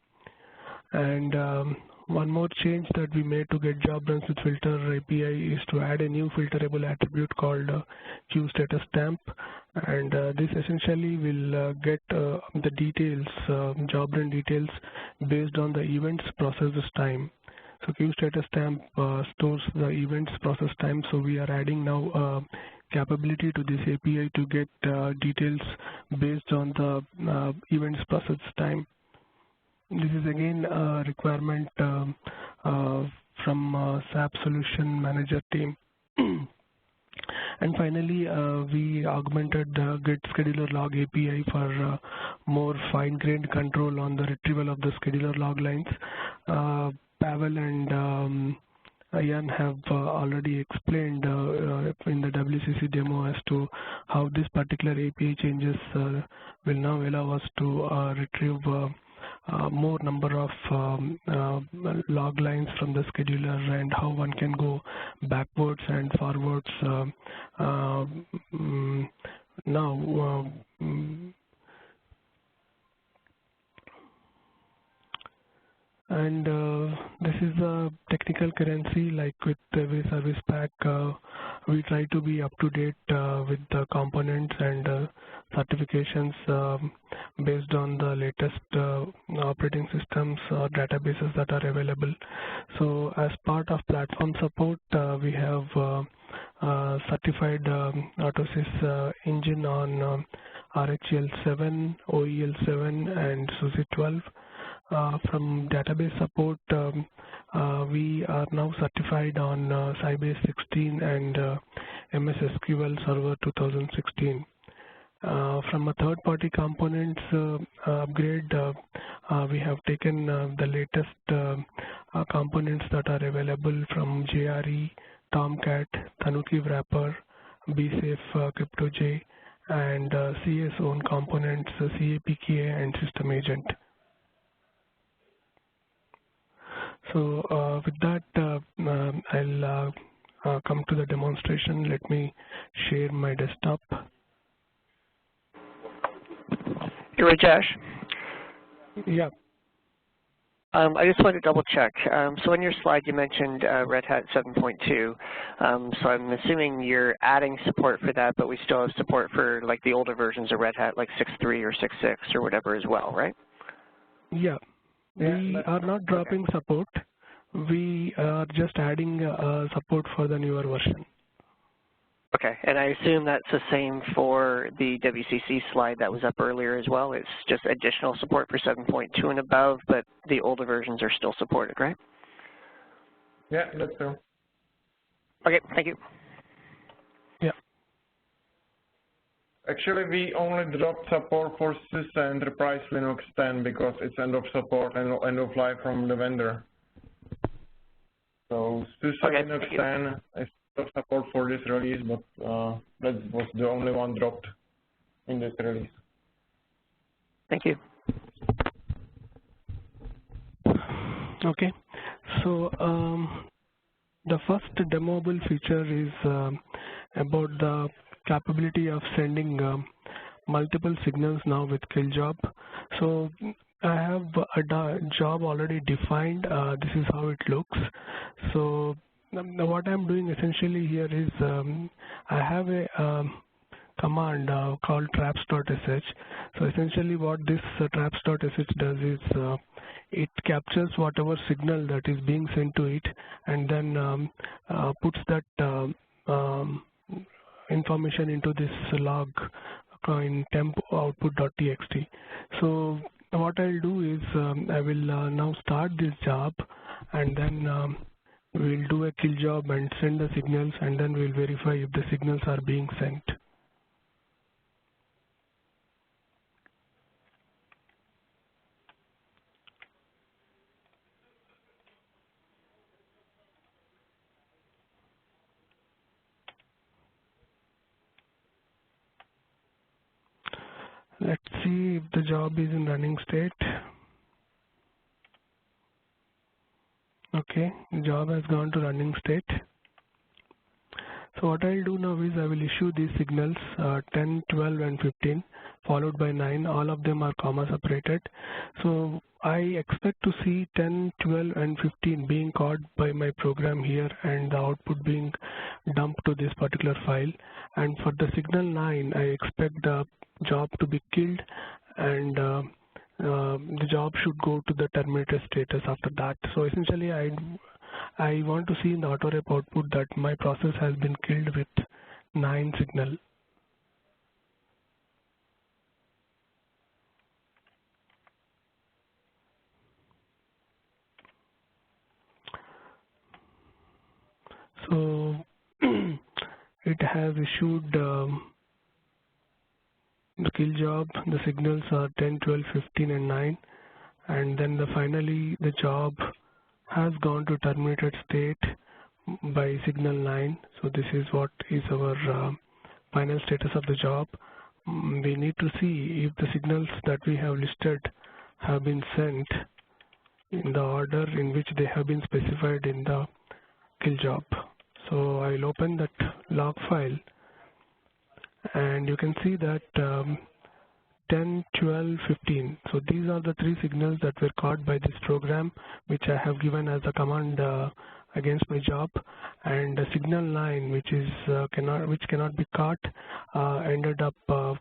And one more change that we made to getJob runs with filter API is to add a new filterable attribute called QStatusTemp, and this essentially will get the details, job run details, based on the events processed time. So QStatusTemp stores the events process time, so we are adding now capability to this API to get details based on the events process time. This is again a requirement from SAP Solution Manager team. And finally, we augmented the getScheduler log API for more fine-grained control on the retrieval of the scheduler log lines. Pavel and Ian have already explained in the WCC demo as to how this particular API changes will now allow us to retrieve more number of log lines from the scheduler, and how one can go backwards and forwards now. And this is a technical currency. Like with every service pack, we try to be up to date with the components and certifications based on the latest operating systems or databases that are available. So as part of platform support, we have certified Autosys engine on RHEL7, OEL7, and SUSE 12. From database support, we are now certified on Sybase 16 and MS SQL Server 2016. From a third-party components upgrade, we have taken the latest components that are available from JRE, Tomcat, Tanuki Wrapper, BSafe CryptoJ, and CS own components, CAPKA, and System Agent. So with that, I'll come to the demonstration. Let me share my desktop. Hey, Rajesh. Yeah. I just wanted to double check. So on your slide, you mentioned Red Hat 7.2. So I'm assuming you're adding support for that, but we still have support for like the older versions of Red Hat, like 6.3 or 6.6 or whatever as well, right? Yeah. We are not dropping support. We are just adding support for the newer version. Okay, and I assume that's the same for the WCC slide that was up earlier as well. It's just additional support for 7.2 and above, but the older versions are still supported, right? Yeah, that's true. Okay, thank you. Yeah. Actually, we only dropped support for SysA Enterprise Linux 10 because it's end of support and end of life from the vendor. So SysA Linux 10 is support for this release, but that was the only one dropped in this release. Thank you. Okay, so the first demoable feature is about the capability of sending multiple signals now with kill job. So I have a job already defined. This is how it looks. So what I'm doing essentially here is I have a command called traps.sh. So essentially what this traps.sh does is it captures whatever signal that is being sent to it and then puts that information into this log in temp output.txt. So what I'll do is I will now start this job and then we'll do a kill job and send the signals, and then we'll verify if the signals are being sent. Let's see if the job is in running state. Okay, job has gone to running state. So what I'll do now is I will issue these signals 10, 12, and 15, followed by 9. All of them are comma separated. So I expect to see 10, 12, and 15 being called by my program here and the output being dumped to this particular file. And for the signal 9, I expect the job to be killed and the job should go to the terminated status after that. So essentially I want to see in the autorep output that my process has been killed with 9 signal. So it has issued the kill job. The signals are 10, 12, 15, and 9. And then finally the job has gone to terminated state by signal 9. So this is what is our final status of the job. We need to see if the signals that we have listed have been sent in the order in which they have been specified in the kill job. So I'll open that log file and you can see that 10, 12, 15. So these are the 3 signals that were caught by this program, which I have given as a command against my job, and signal 9, which is cannot be caught, ended up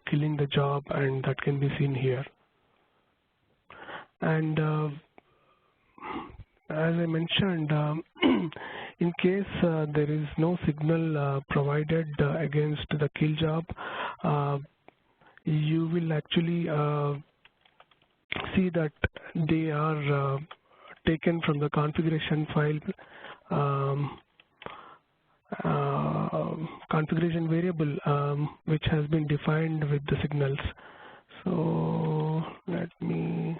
killing the job, and that can be seen here. And as I mentioned, in case there is no signal provided against the kill job, you will actually see that they are taken from the configuration file configuration variable which has been defined with the signals. So let me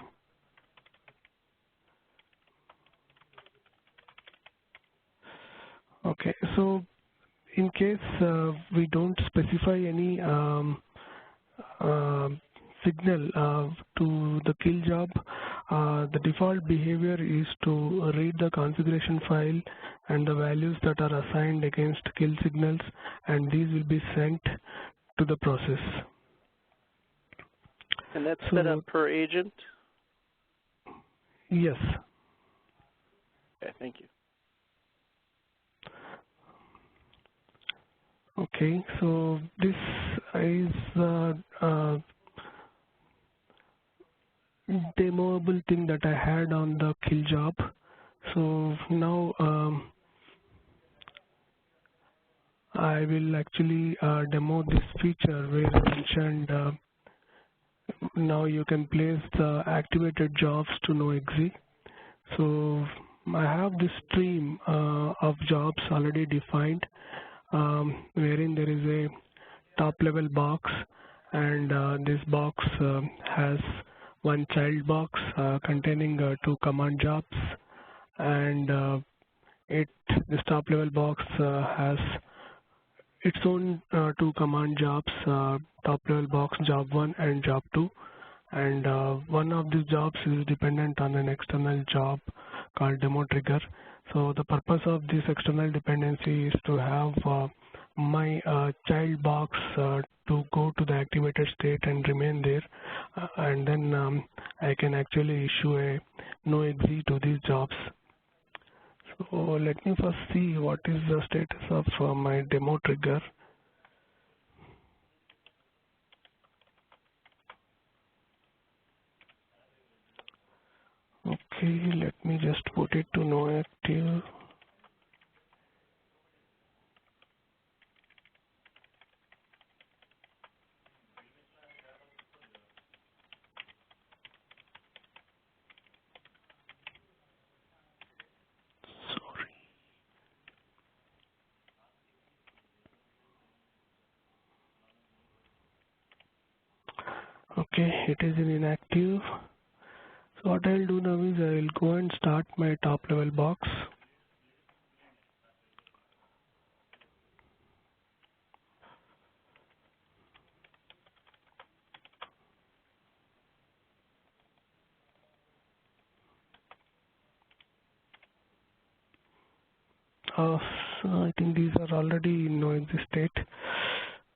okay. So in case we don't specify any signal to the kill job, the default behavior is to read the configuration file and the values that are assigned against kill signals, and these will be sent to the process. And that's set up per agent? Yes. Okay, thank you. Okay, so this is demoable thing that I had on the kill job. So now I will actually demo this feature where I mentioned now you can place the activated jobs to noexe. So I have this stream of jobs already defined, wherein there is a top level box, and this box has one child box containing 2 command jobs, and this top level box has its own 2 command jobs, top level box job 1 and job 2, and one of these jobs is dependent on an external job called demo trigger. So the purpose of this external dependency is to have my child box to go to the activated state and remain there, and then I can actually issue a noexe to these jobs. So let me first see what is the status of my demo trigger. Okay, let me just put it to no active. Okay, it is in inactive. So what I'll do now is I'll go and start my top level box. So I think these are already in noexe state.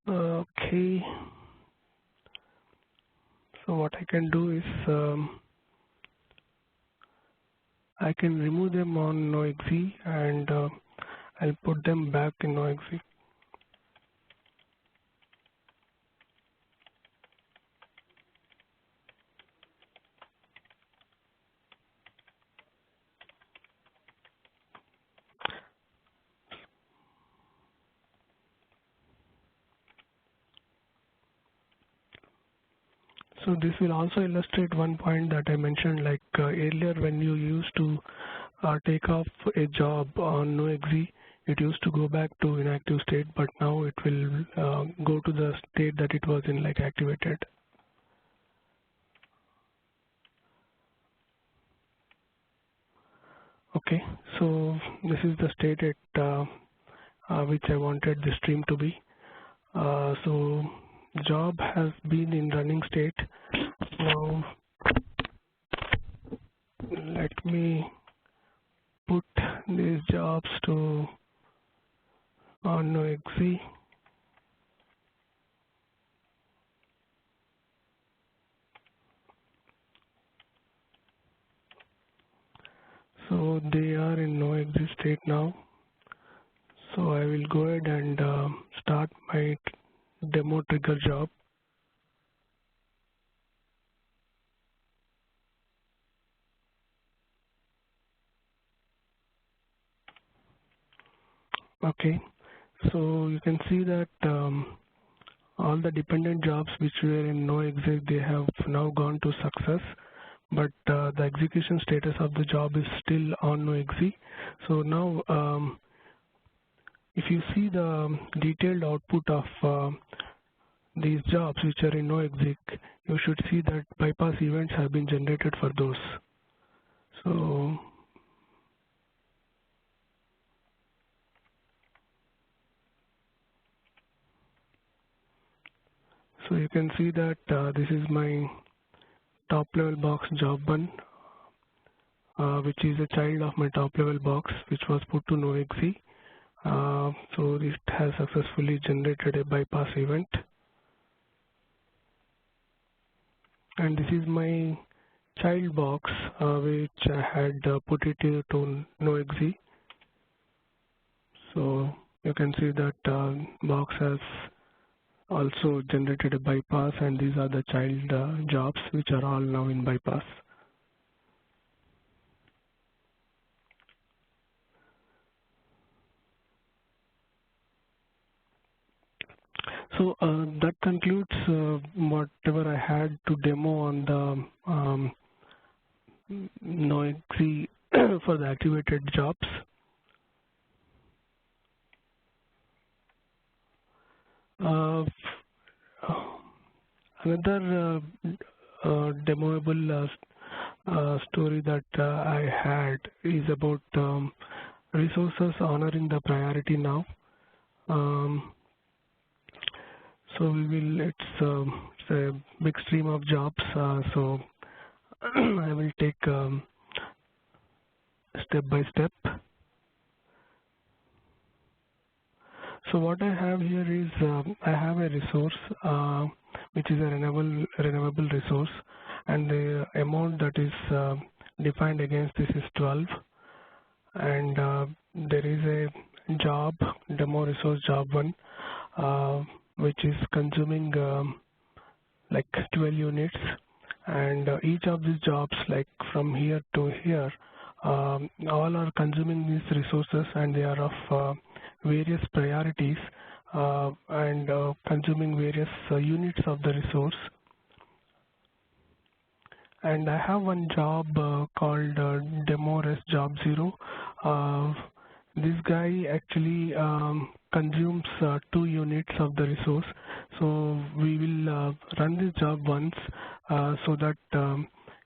Okay. So what I can do is I can remove them on noexe, and I'll put them back in noexe. So this will also illustrate one point that I mentioned, like earlier when you used to take off a job on noexe, it used to go back to inactive state, but now it will go to the state that it was in, like activated. Okay, so this is the state at which I wanted the stream to be. So job has been in running state. Now let me put these jobs to on noexe. So they are in noexe state now. So I will go ahead and start my demo trigger job. Okay, so you can see that all the dependent jobs which were in noexe, they have now gone to success, but the execution status of the job is still on noexe. So now if you see the detailed output of these jobs which are in noexec, you should see that bypass events have been generated for those. So you can see that this is my top level box job 1, which is a child of my top level box, which was put to noexec. So it has successfully generated a bypass event. And this is my child box, which I had put it to noexec. So you can see that box has also generated a bypass, and these are the child jobs which are all now in bypass. So that concludes whatever I had to demo on the noexec for the activated jobs. Another demoable story that I had is about resources honoring the priority now. So it's a big stream of jobs, so I will take step by step. So what I have here is I have a resource which is a renewable resource, and the amount that is defined against this is 12, and there is a job, demo resource job 1, which is consuming like 12 units, and each of these jobs, like from here to here, all are consuming these resources, and they are of various priorities and consuming various units of the resource. And I have one job called demo res job 0. This guy actually consumes 2 units of the resource. So we will run this job once so that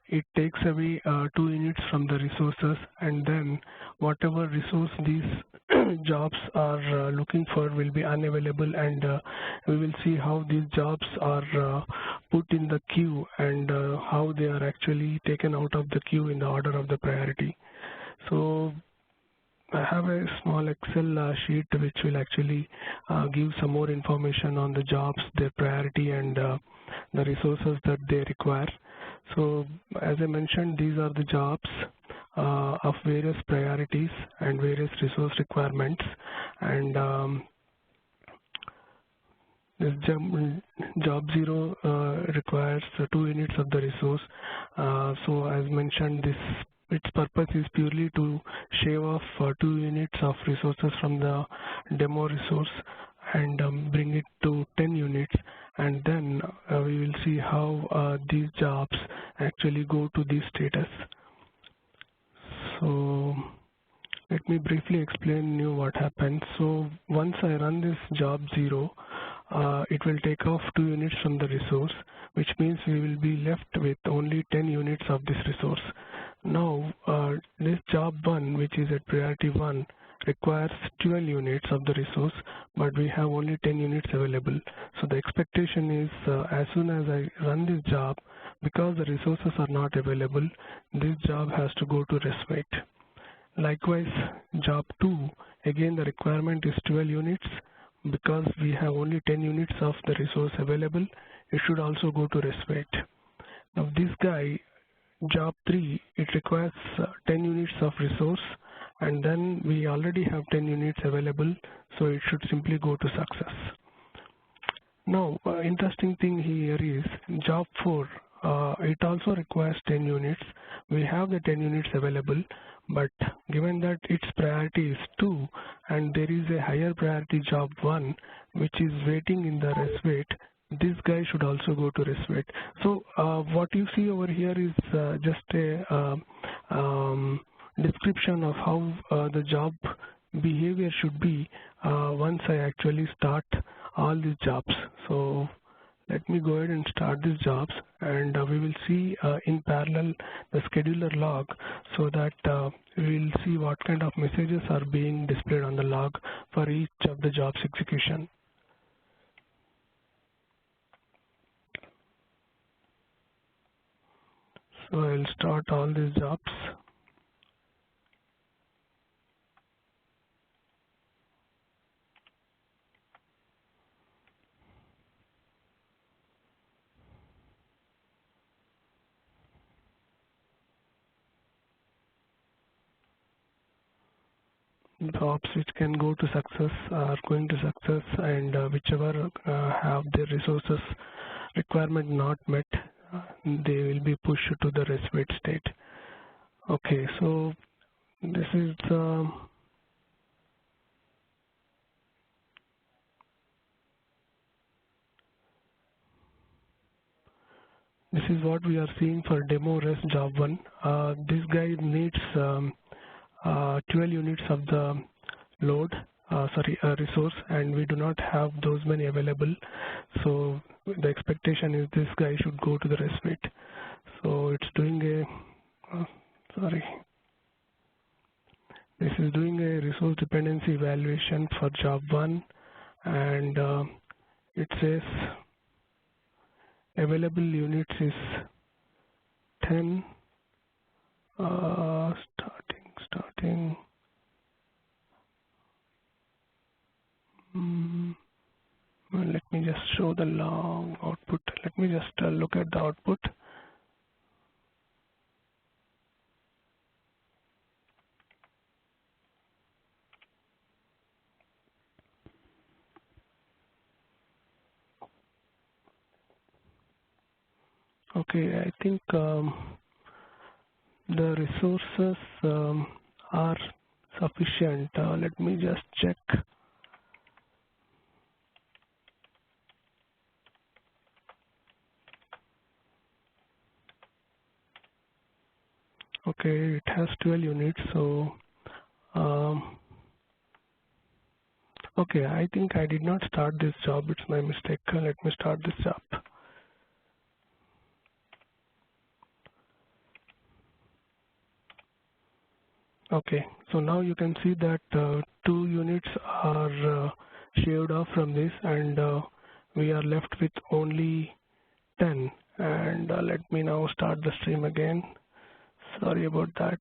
it takes away 2 units from the resources, and then whatever resource these jobs are looking for will be unavailable, and we will see how these jobs are put in the queue and how they are actually taken out of the queue in the order of the priority. So I have a small Excel sheet which will actually give some more information on the jobs, their priority, and the resources that they require. So as I mentioned, these are the jobs of various priorities and various resource requirements, and this job 0 requires 2 units of the resource. So as mentioned, its purpose is purely to shave off 2 units of resources from the demo resource and bring it to 10 units, and then we will see how these jobs actually go to this status. So let me briefly explain you what happens. So once I run this job 0, it will take off 2 units from the resource, which means we will be left with only 10 units of this resource. Now this job 1, which is at priority 1, requires 12 units of the resource, but we have only 10 units available. So the expectation is as soon as I run this job, because the resources are not available, this job has to go to rest wait. Likewise, job 2, again the requirement is 12 units. Because we have only 10 units of the resource available, it should also go to rest wait. Now this guy, job 3, it requires 10 units of resource, and then we already have 10 units available, so it should simply go to success. Now, interesting thing here is job 4, it also requires 10 units. We have the 10 units available, but given that its priority is 2 and there is a higher priority job 1 which is waiting in the rest wait, this guy should also go to rest wait. So what you see over here is just a description of how the job behavior should be once I actually start all these jobs. So let me go ahead and start these jobs, and we will see in parallel the scheduler log, so that we will see what kind of messages are being displayed on the log for each of the jobs execution. So I'll start all these jobs. Jobs which can go to success are going to success, and whichever have their resources requirement not met, they will be pushed to the rest wait state. Okay, so this is what we are seeing for demo rest job 1. This guy needs 12 units of the load, resource, and we do not have those many available. So the expectation is this guy should go to the rest wait. So it's doing this is doing a resource dependency evaluation for job 1, and it says available units is 10. Starting. Well, let me just show the log output. Let me just look at the output. Okay, I think the resources are sufficient. Let me just check. Okay, it has 12 units, so okay, I think I did not start this job. It's my mistake. Let me start this job. Okay, so now you can see that 2 units are shaved off from this, and we are left with only 10. And let me now start the stream again. Sorry about that.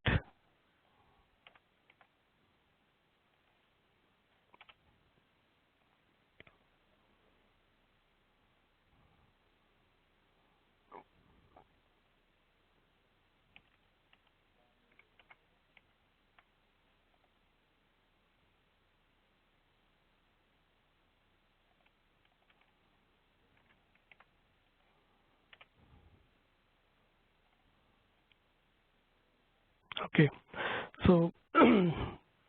Okay, so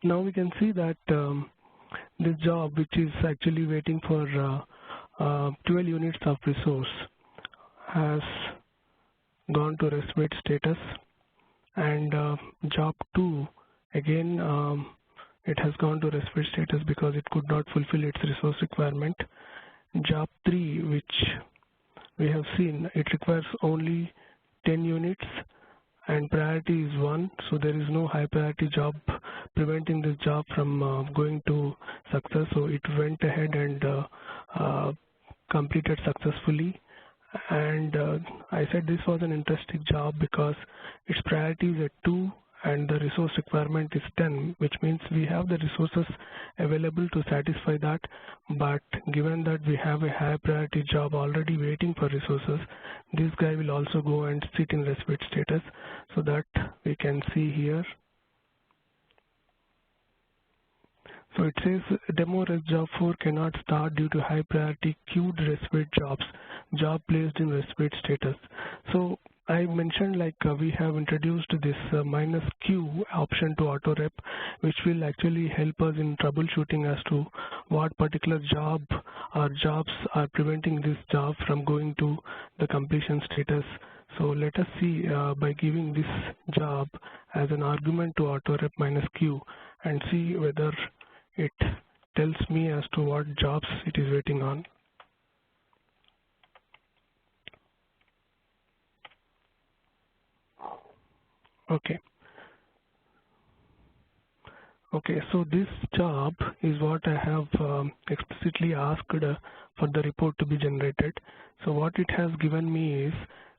now we can see that this job, which is actually waiting for 12 units of resource, has gone to rest wait status, and job 2 again it has gone to rest wait status because it could not fulfill its resource requirement. Job 3, which we have seen, it requires only 10 units and priority is 1, so there is no high priority job preventing this job from going to success, so it went ahead and completed successfully. And I said this was an interesting job because its priority is at 2 and the resource requirement is 10, which means we have the resources available to satisfy that, but given that we have a high priority job already waiting for resources, this guy will also go and sit in rest wait status, so that we can see here. So it says demo rest job 4 cannot start due to high priority queued rest wait jobs, job placed in rest wait status. So I mentioned we have introduced this -Q option to auto-rep, which will actually help us in troubleshooting as to what particular job or jobs are preventing this job from going to the completion status. So let us see by giving this job as an argument to auto-rep -Q and see whether it tells me as to what jobs it is waiting on. Okay. Okay, so this job is what I have explicitly asked for the report to be generated. So what it has given me is,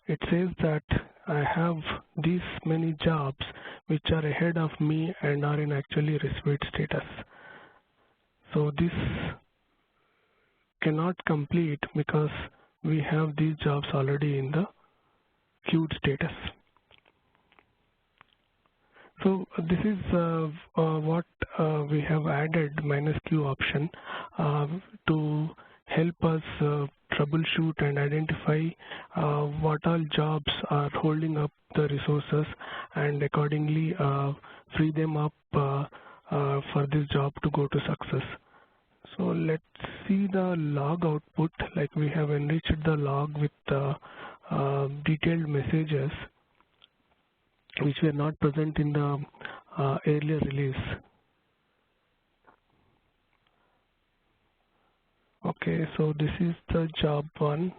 it says that I have these many jobs which are ahead of me and are in actually received status. So this cannot complete because we have these jobs already in the queued status. So this is what we have added -Q option to help us troubleshoot and identify what all jobs are holding up the resources and accordingly free them up for this job to go to success. So let's see the log output. Like we have enriched the log with detailed messages which were not present in the earlier release. Okay, so this is the job one.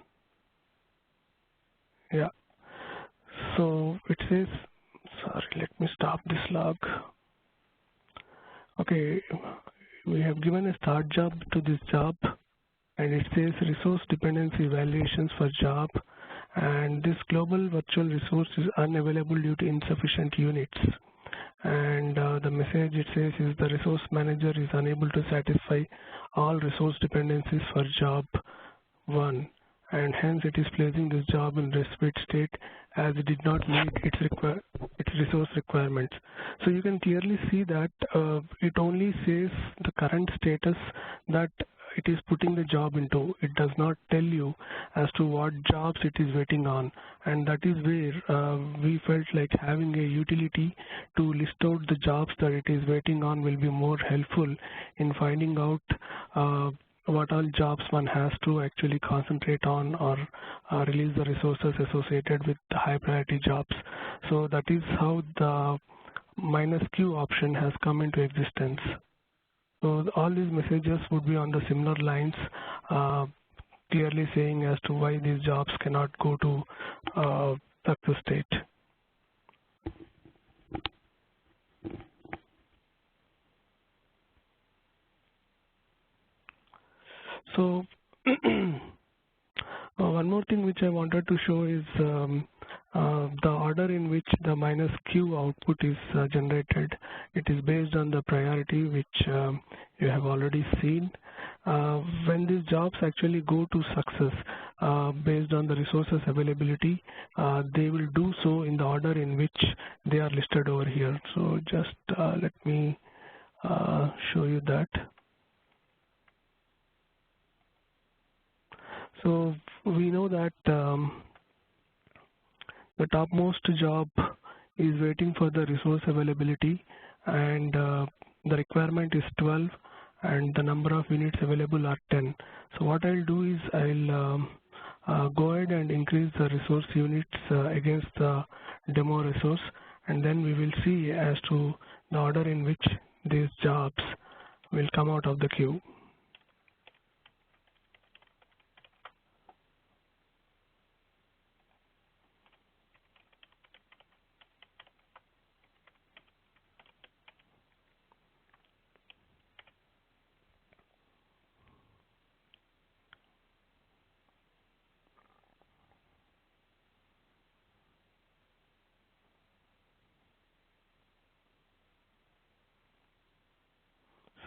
Yeah. So it says, sorry, let me stop this log. Okay, we have given a start job to this job, and it says resource dependency evaluations for job, and this global virtual resource is unavailable due to insufficient units. And the message it says is the resource manager is unable to satisfy all resource dependencies for job 1, and hence it is placing this job in respite state as it did not meet its resource requirements. So you can clearly see that it only says the current status that it is putting the job into. It does not tell you as to what jobs it is waiting on, and that is where we felt like having a utility to list out the jobs that it is waiting on will be more helpful in finding out what all jobs one has to actually concentrate on or release the resources associated with the high priority jobs. So that is how the -Q option has come into existence. So all these messages would be on the similar lines, clearly saying as to why these jobs cannot go to success state. So one more thing which I wanted to show is the order in which the -Q output is generated. It is based on the priority which you have already seen. When these jobs actually go to success based on the resources availability, they will do so in the order in which they are listed over here. So just let me show you that. So we know that the topmost job is waiting for the resource availability, and the requirement is 12 and the number of units available are 10. So what I'll do is I'll go ahead and increase the resource units against the demo resource, and then we will see as to the order in which these jobs will come out of the queue.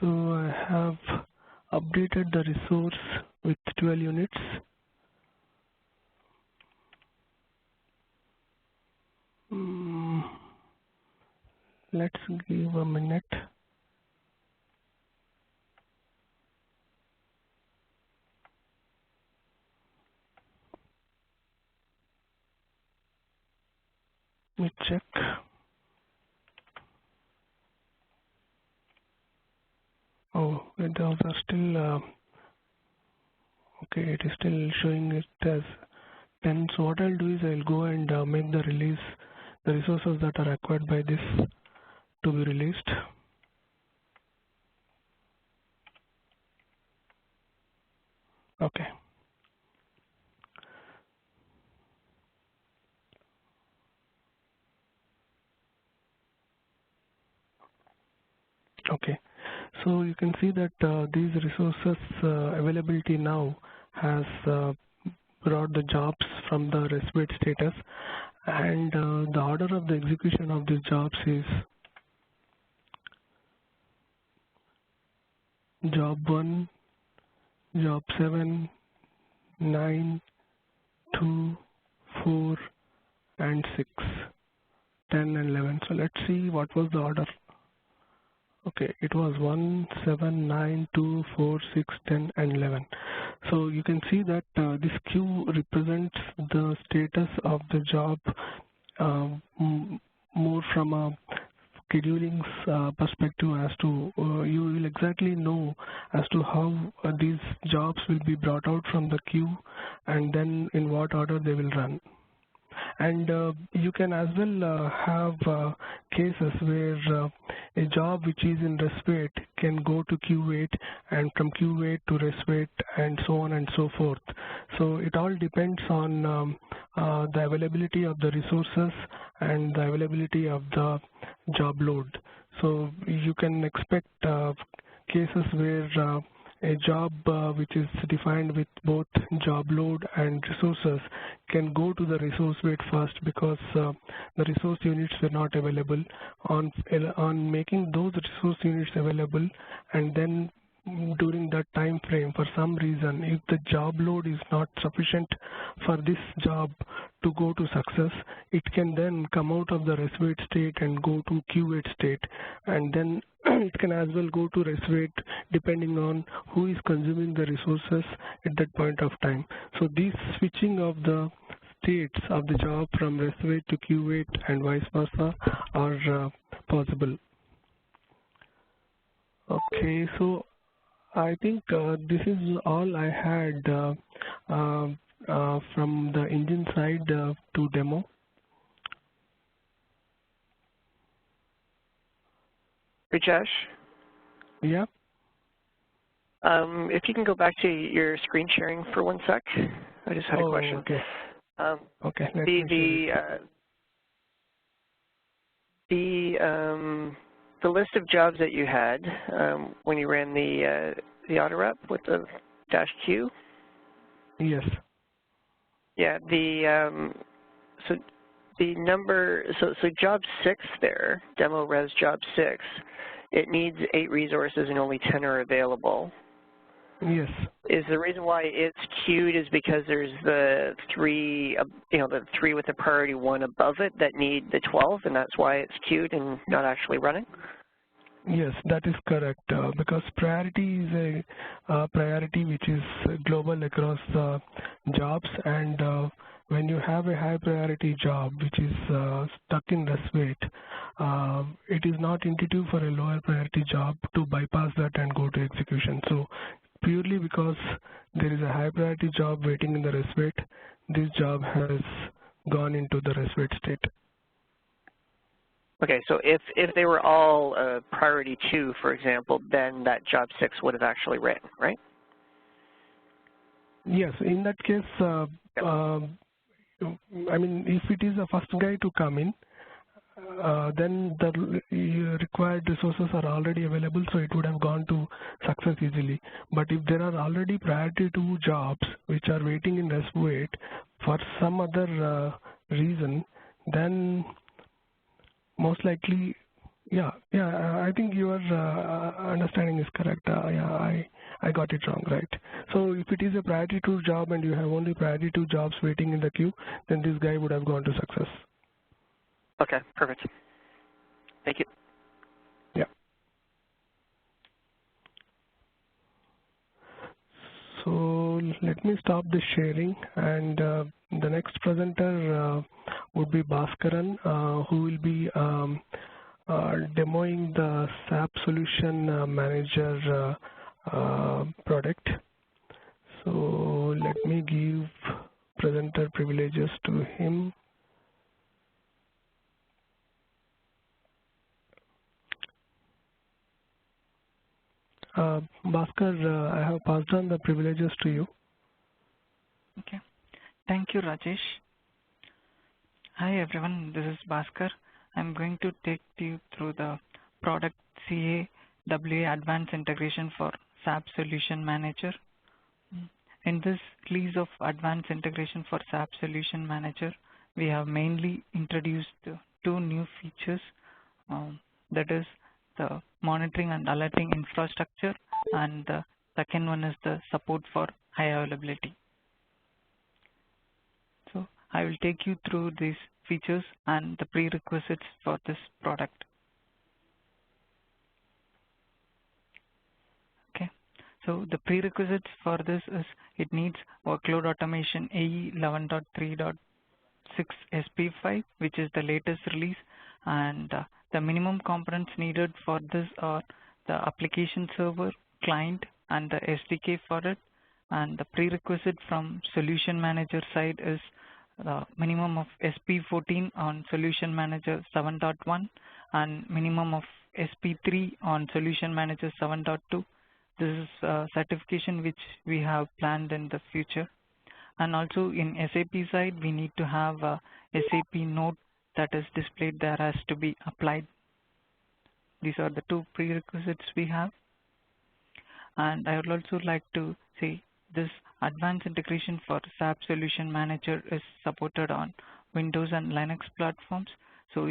So I have updated the resource with 12 units. Let's give a minute. Let me check. Oh, those are still, okay, it is still showing it as 10. So what I'll do is I'll go and make the release, the resources that are acquired by this to be released. Okay. Okay. So you can see that these resources availability now has brought the jobs from the rest wait status, and the order of the execution of these jobs is job 1, job 7, 9, 2, 4, and 6, 10, and 11. So let's see what was the order. Okay, it was 1, 7, 9, 2, 4, 6, 10, and 11. So you can see that this queue represents the status of the job more from a scheduling perspective, as to you will exactly know as to how these jobs will be brought out from the queue and then in what order they will run. And you can as well have cases where a job which is in rest wait can go to queue wait, and from queue wait to rest wait, and so on and so forth. So it all depends on the availability of the resources and the availability of the job load. So you can expect cases where a job which is defined with both job load and resources can go to the resource wait first, because the resource units were not available. On making those resource units available, and then during that time frame, for some reason, if the job load is not sufficient for this job to go to success, it can then come out of the rest wait state and go to queue wait state, and then it can as well go to rest wait depending on who is consuming the resources at that point of time. So this switching of the states of the job from rest wait to queue wait and vice versa are possible. Okay, so I think this is all I had from the engine side to demo. Rajesh? Yeah. If you can go back to your screen sharing for 1 sec. I just had a question. Okay. Okay. The list of jobs that you had when you ran the auto rep with the -Q. Yes. Yeah. So the number. So job 6 there, demo res job 6. It needs 8 resources and only 10 are available. Yes. Is the reason why it's queued is because there's the 3, the 3 with the priority 1 above it that need the 12, and that's why it's queued and not actually running? Yes, that is correct. Because priority is a priority which is global across jobs, and when you have a high priority job which is stuck in rest wait, it is not intuitive for a lower priority job to bypass that and go to execution. So purely because there is a high priority job waiting in the rest wait, this job has gone into the rest wait state. Okay, so if they were all priority 2, for example, then that job 6 would have actually written, right? Yes, in that case, I mean, if it is the first guy to come in, then the required resources are already available, so it would have gone to success easily. But if there are already priority 2 jobs which are waiting in rest wait for some other reason, then most likely, I think your understanding is correct. I got it wrong, right? So if it is a priority 2 job and you have only priority 2 jobs waiting in the queue, then this guy would have gone to success. Okay, perfect. Thank you. Yeah. So let me stop the sharing, and the next presenter would be Bhaskaran, who will be demoing the SAP Solution Manager product. So let me give presenter privileges to him. Bhaskar, I have passed on the privileges to you. Okay. Thank you, Rajesh. Hi, everyone. This is Bhaskar. I'm going to take you through the product CA Advanced Integration for SAP Solution Manager. In this release of Advanced Integration for SAP Solution Manager, we have mainly introduced two new features. That is the monitoring and alerting infrastructure, and the second one is the support for high availability. So I will take you through these features and the prerequisites for this product. Okay, so the prerequisites for this is it needs workload automation AE 11.3.6 SP5, which is the latest release, and the minimum components needed for this are the application server, client, and the SDK for it. And the prerequisite from Solution Manager side is the minimum of SP14 on Solution Manager 7.1 and minimum of SP3 on Solution Manager 7.2. This is a certification which we have planned in the future. And also in SAP side, we need to have a SAP note that is displayed there has to be applied. These are the two prerequisites we have. And I would also like to say this advanced integration for SAP Solution Manager is supported on Windows and Linux platforms. So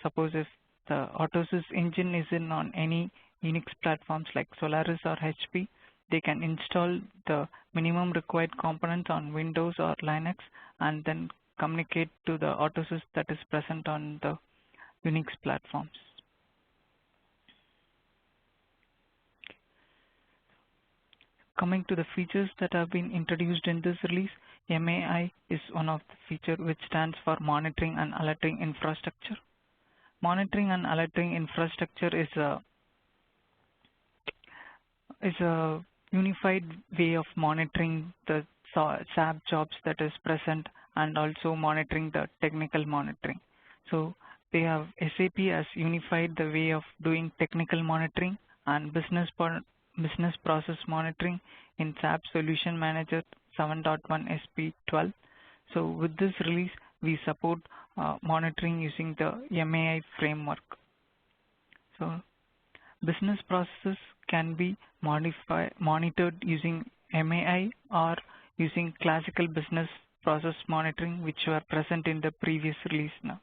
suppose if the Autosys engine is in on any Unix platforms like Solaris or HP, they can install the minimum required components on Windows or Linux and then communicate to the Autosys that is present on the Unix platforms. Coming to the features that have been introduced in this release, MAI is one of the features which stands for Monitoring and Alerting Infrastructure. Monitoring and Alerting Infrastructure is a unified way of monitoring the SAP jobs that is present and also monitoring the technical monitoring. So they have SAP has unified the way of doing technical monitoring and business process monitoring in SAP Solution Manager 7.1 SP12. So with this release, we support monitoring using the MAI framework. So business processes can be monitored using MAI or using classical business process monitoring, which were present in the previous release now.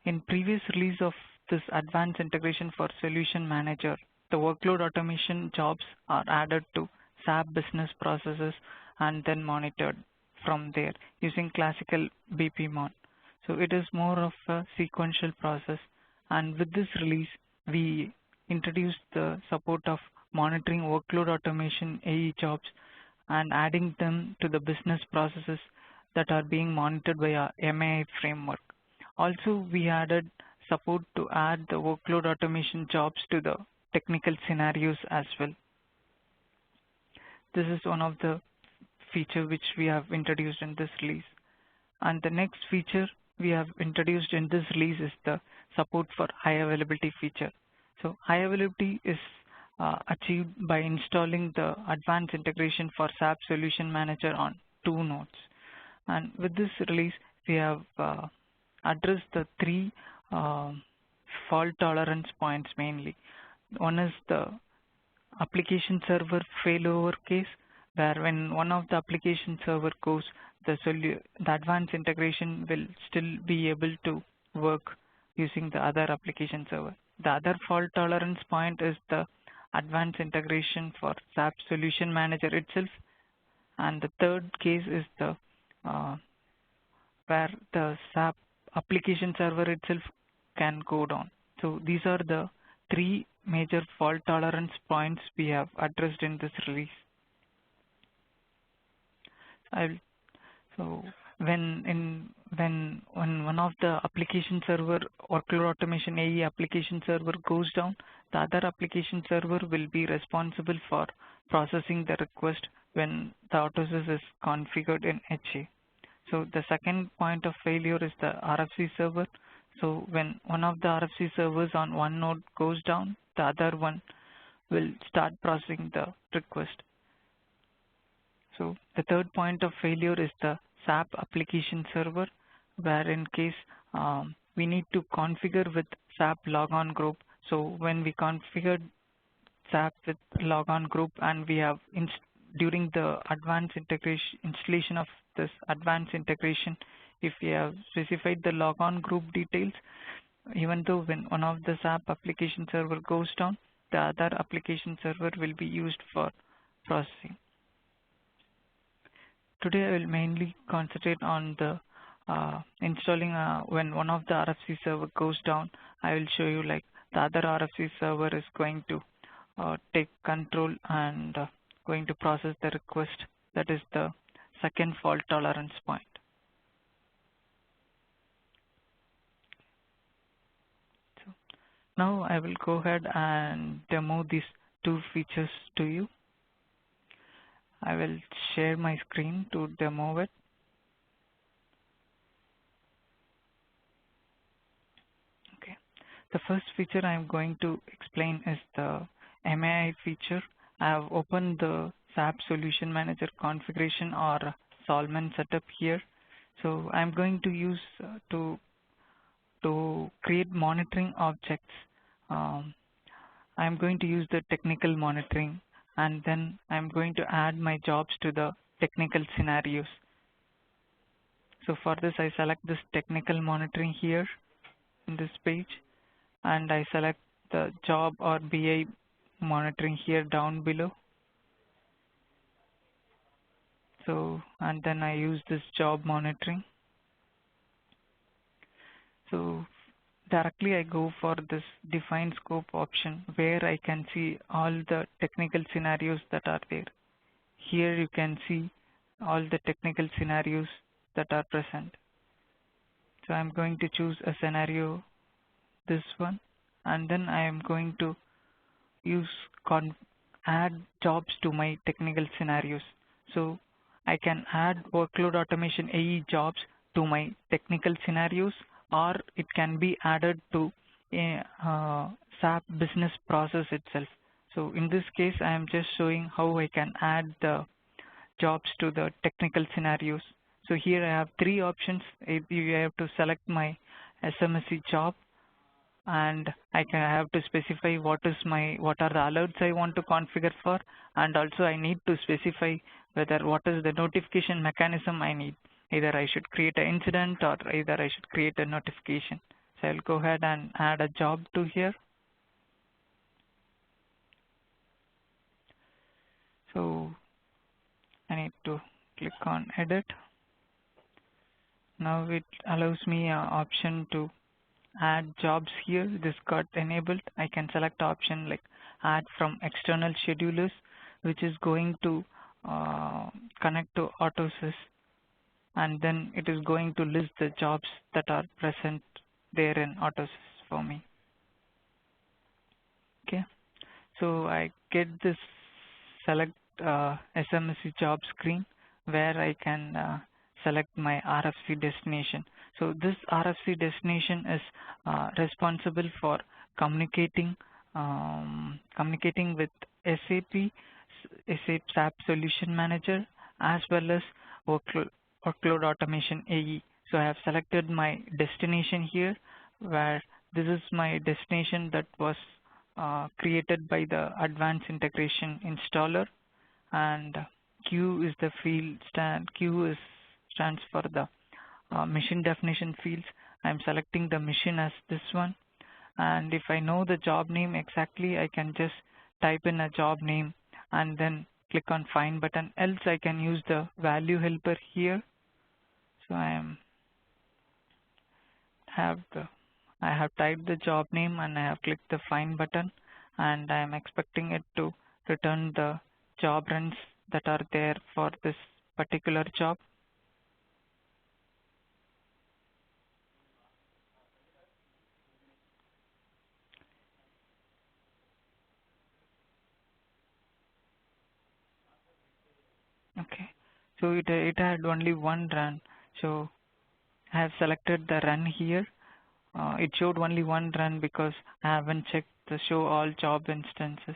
In previous release of this advanced integration for Solution Manager, the workload automation jobs are added to SAP business processes and then monitored from there using classical BPMon. So it is more of a sequential process, and with this release, we introduced the support of monitoring workload automation AE jobs and adding them to the business processes that are being monitored by our MAI framework. Also, we added support to add the workload automation jobs to the technical scenarios as well. This is one of the features which we have introduced in this release. And the next feature we have introduced in this release is the support for high availability feature. So high availability is achieved by installing the advanced integration for SAP Solution Manager on 2 nodes. And with this release, we have addressed the 3 fault tolerance points mainly. One is the application server failover case, where when one of the application server goes, the advanced integration will still be able to work using the other application server. The other fault tolerance point is the advanced integration for SAP Solution Manager itself, and the third case is the where the SAP application server itself can go down. So these are the 3 major fault tolerance points we have addressed in this release. So when one of the application server workload automation AE application server goes down, the other application server will be responsible for processing the request when the Autosys is configured in HA. So the second point of failure is the RFC server. So when one of the RFC servers on one node goes down, the other one will start processing the request. So the third point of failure is the SAP application server, where in case we need to configure with SAP logon group. So when we configured SAP with logon group and we have during the advanced integration installation of this advanced integration, if we have specified the logon group details, even though when one of the SAP application server goes down, the other application server will be used for processing. Today I will mainly concentrate on the installing when one of the RFC server goes down. I will show you like the other RFC server is going to take control and going to process the request. That is the second fault tolerance point. So now I will go ahead and demo these two features to you. I will share my screen to demo it. Okay. The first feature I am going to explain is the MAI feature. I have opened the SAP Solution Manager configuration or Solman setup here. So I'm going to use to create monitoring objects. I'm going to use the technical monitoring, and then I'm going to add my jobs to the technical scenarios. So for this, I select this technical monitoring here in this page, and I select the job or BI monitoring here down below. So, and then I use this job monitoring. So directly I go for this define scope option, where I can see all the technical scenarios that are there. Here you can see all the technical scenarios that are present. So I'm going to choose a scenario, this one, and then I am going to use add jobs to my technical scenarios. So I can add workload automation AE jobs to my technical scenarios, or it can be added to a SAP business process itself. So in this case, I am just showing how I can add the jobs to the technical scenarios. So here I have three options. You have to select my SMSC job, and I have to specify what are the alerts I want to configure for, and also I need to specify what is the notification mechanism I need. Either I should create an incident or either I should create a notification. So I'll go ahead and add a job to here. So I need to click on edit. Now it allows me an option to add jobs here. This got enabled. I can select option like add from external schedulers, which is going to connect to AutoSys, and then it is going to list the jobs that are present there in AutoSys for me. Okay, so I get this select SMSC job screen where I can select my RFC destination. So this RFC destination is responsible for communicating with SAP SAP Solution Manager, as well as Workload Automation AE. So I have selected my destination here, where this is my destination that was created by the Advanced Integration Installer, and Q is the field stands for the machine definition fields. I'm selecting the machine as this one, and if I know the job name exactly, I can just type in a job name and then click on find button. Else I can use the value helper here. So I have typed the job name and I have clicked the find button, and I am expecting it to return the job runs that are there for this particular job. Okay, so it had only one run, so I have selected the run here. It showed only one run because I haven't checked the show all job instances.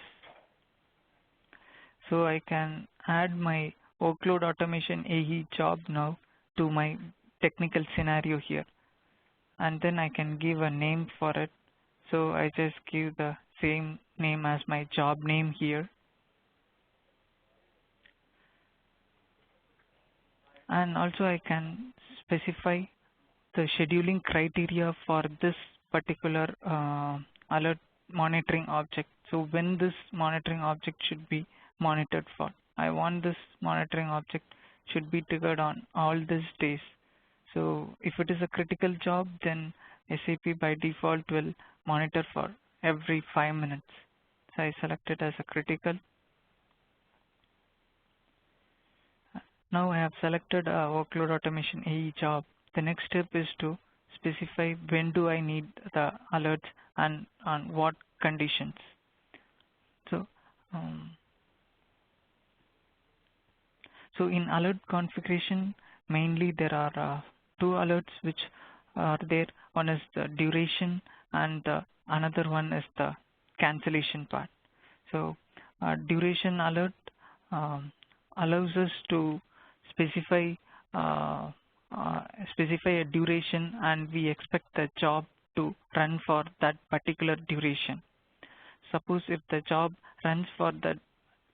So I can add my workload automation AE job now to my technical scenario here. And then I can give a name for it. So I just give the same name as my job name here. And also I can specify the scheduling criteria for this particular alert monitoring object. So when this monitoring object should be monitored for. I want this monitoring object should be triggered on all these days. So if it is a critical job, then SAP by default will monitor for every 5 minutes. So I select it as a critical. Now I have selected a workload automation AE job. The next step is to specify when do I need the alerts and on what conditions. So, in alert configuration, mainly there are two alerts which are there. One is the duration and another one is the cancellation part. So duration alert allows us to specify a duration, and we expect the job to run for that particular duration. Suppose if the job runs for that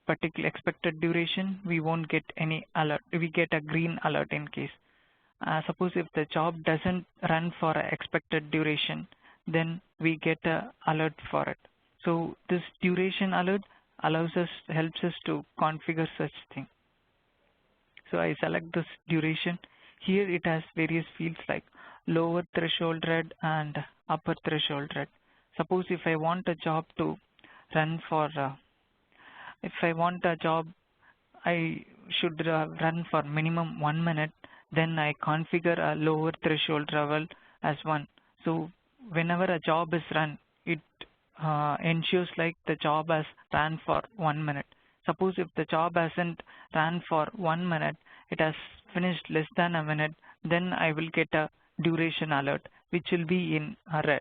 particular expected duration, we won't get any alert. We get a green alert in case. Suppose if the job doesn't run for an expected duration, then we get a alert for it. So this duration alert helps us to configure such thing. So I select this duration. Here it has various fields like lower threshold red and upper threshold red. Suppose if I want a job to run for, if I want a job, I should run for minimum 1 minute, then I configure a lower threshold level as 1. So whenever a job is run, it ensures like the job has ran for 1 minute. Suppose if the job hasn't ran for 1 minute, it has finished less than a minute, then I will get a duration alert, which will be in red.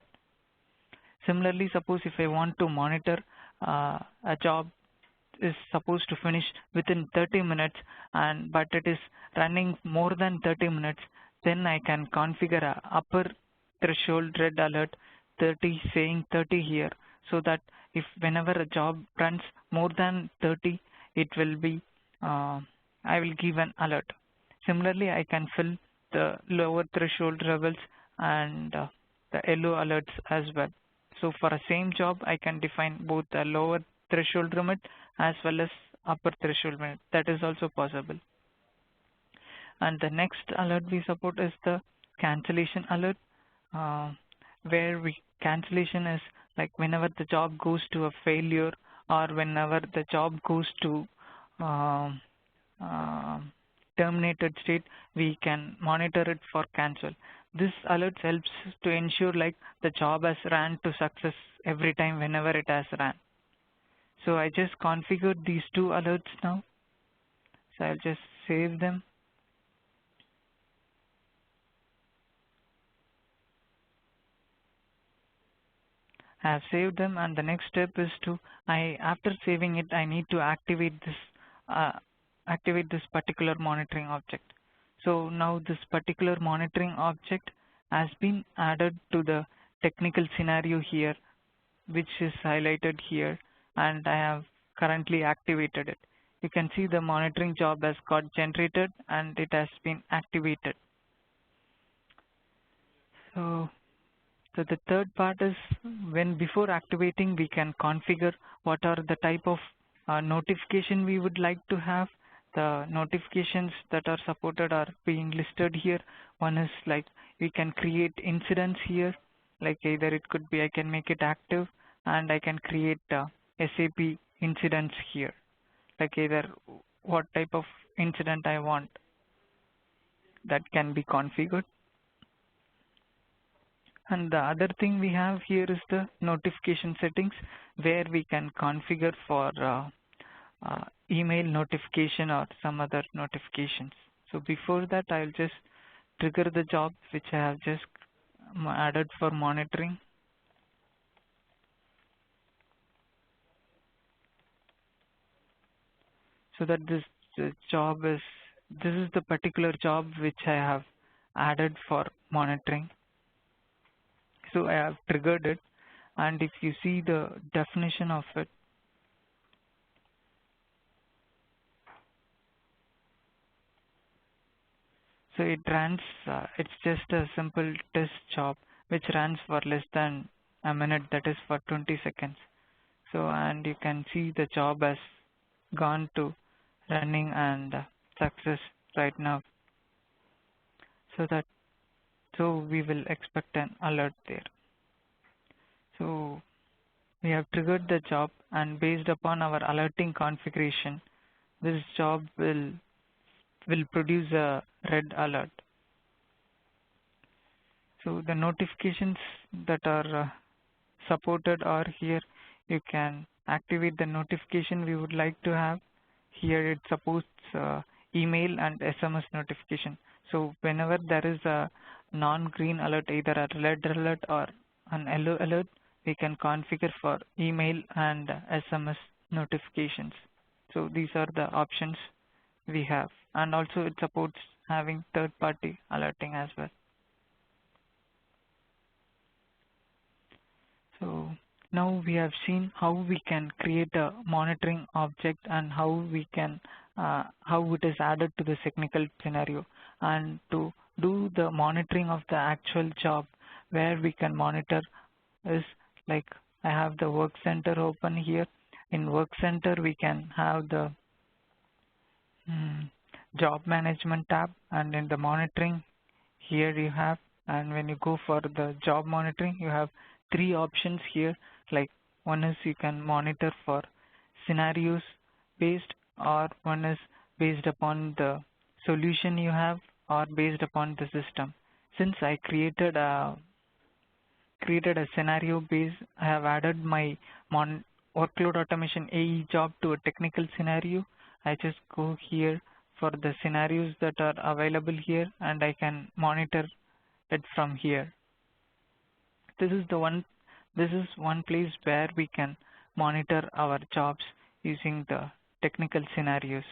Similarly, suppose if I want to monitor a job is supposed to finish within 30 minutes, but it is running more than 30 minutes, then I can configure a upper threshold red alert 30, saying 30 here, so that if whenever a job runs more than 30, it will be I will give an alert. Similarly, I can fill the lower threshold levels and the yellow alerts as well. So for a same job, I can define both the lower threshold limit as well as upper threshold limit. That is also possible. And the next alert we support is the cancellation alert, where cancellation is like whenever the job goes to a failure or whenever the job goes to terminated state, we can monitor it for cancel. This alert helps to ensure like the job has ran to success every time whenever it has ran. So I just configured these two alerts now. So I'll just save them. I have saved them, and the next step is to, after saving it, I need to activate this particular monitoring object. So now this particular monitoring object has been added to the technical scenario here, which is highlighted here, and I have currently activated it. You can see the monitoring job has got generated and it has been activated. So the third part is when before activating, we can configure what are the type of notification we would like to have. The notifications that are supported are being listed here. One is like we can create incidents here, like either it could be I can make it active, and I can create SAP incidents here, like either what type of incident I want. That can be configured. And the other thing we have here is the notification settings, where we can configure for email notification or some other notifications. So before that, I'll just trigger the job which I have just added for monitoring. So that this the job is, this is the particular job which I have added for monitoring. So I have triggered it, and if you see the definition of it, so it runs, it's just a simple test job which runs for less than a minute, that is for 20 seconds. So, and you can see the job has gone to running and success right now. So we will expect an alert there. So we have triggered the job, and based upon our alerting configuration, this job will produce a red alert. So the notifications that are supported are here. You can activate the notification we would like to have. Here it supports email and SMS notification. So whenever there is a non-green alert, either a red alert or an yellow alert, we can configure for email and SMS notifications. So these are the options we have, and also it supports having third-party alerting as well. So now we have seen how we can create a monitoring object and how we can how it is added to the technical scenario, and to do the monitoring of the actual job where we can monitor is like I have the work center open here. In work center we can have the job management tab, and in the monitoring here you have, and when you go for the job monitoring you have 3 options here. Like one is you can monitor for scenarios based, or one is based upon the solution you have, or based upon the system. Since I created a scenario base, I have added my workload automation AE job to a technical scenario. I just go here for the scenarios that are available here, and I can monitor it from here. This is one place where we can monitor our jobs using the technical scenarios.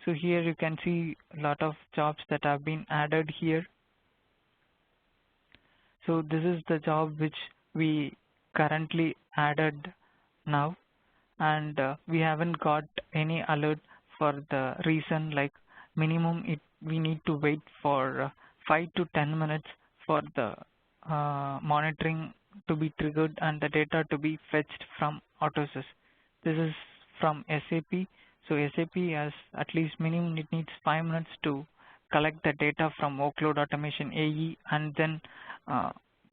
So here you can see a lot of jobs that have been added here. So this is the job which we currently added now, and we haven't got any alert for the reason like minimum we need to wait for 5 to 10 minutes for the monitoring to be triggered and the data to be fetched from AutoSys. This is from SAP. So SAP has at least minimum it needs 5 minutes to collect the data from Workload Automation AE and then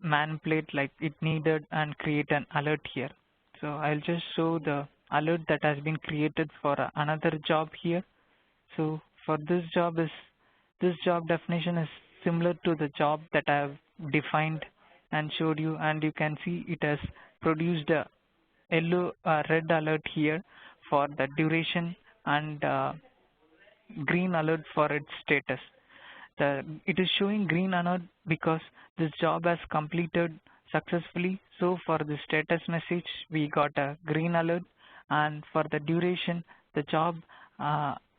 manipulate like it needed and create an alert here. So I'll just show the alert that has been created for another job here. So for this job definition is similar to the job that I have defined and showed you, and you can see it has produced a red alert here for the duration and green alert for its status. It is showing green alert because this job has completed successfully. So for the status message we got a green alert, and for the duration the job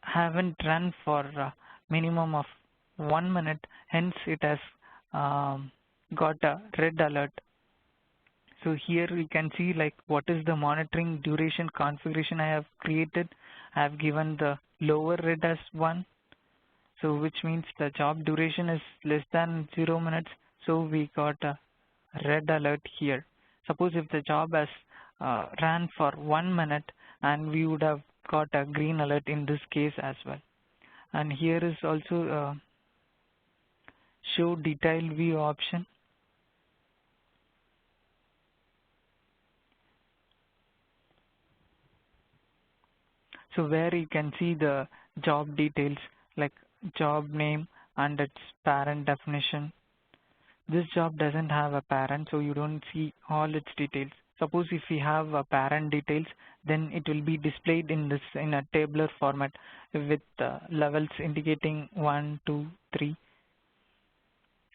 haven't run for a minimum of 1 minute, hence it has got a red alert. So here we can see like what is the monitoring duration configuration I have created. I have given the lower red as 1, so which means the job duration is less than 0 minutes, so we got a red alert here. Suppose if the job has ran for 1 minute, and we would have got a green alert in this case as well. And here is also show detailed view option. So where you can see the job details like job name and its parent definition. This job doesn't have a parent, so you don't see all its details. Suppose if we have a parent details, then it will be displayed in a tabular format with levels indicating 1, 2, 3.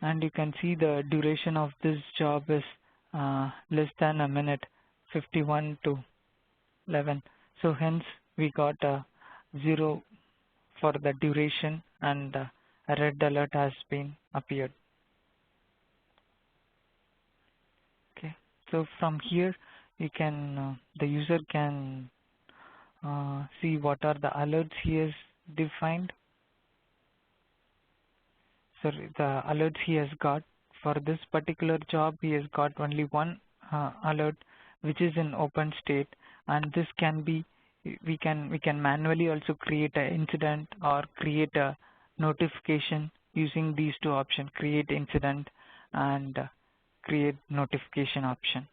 And you can see the duration of this job is less than a minute, 51 to 11. So hence we got a 0 for the duration, and a red alert has been appeared. Okay, so from here you can the user can see what are the alerts he has defined. So the alerts he has got for this particular job, he has got only one alert, which is in open state, and this can be we can manually also create an incident or create a notification using these two options: create incident and create notification option.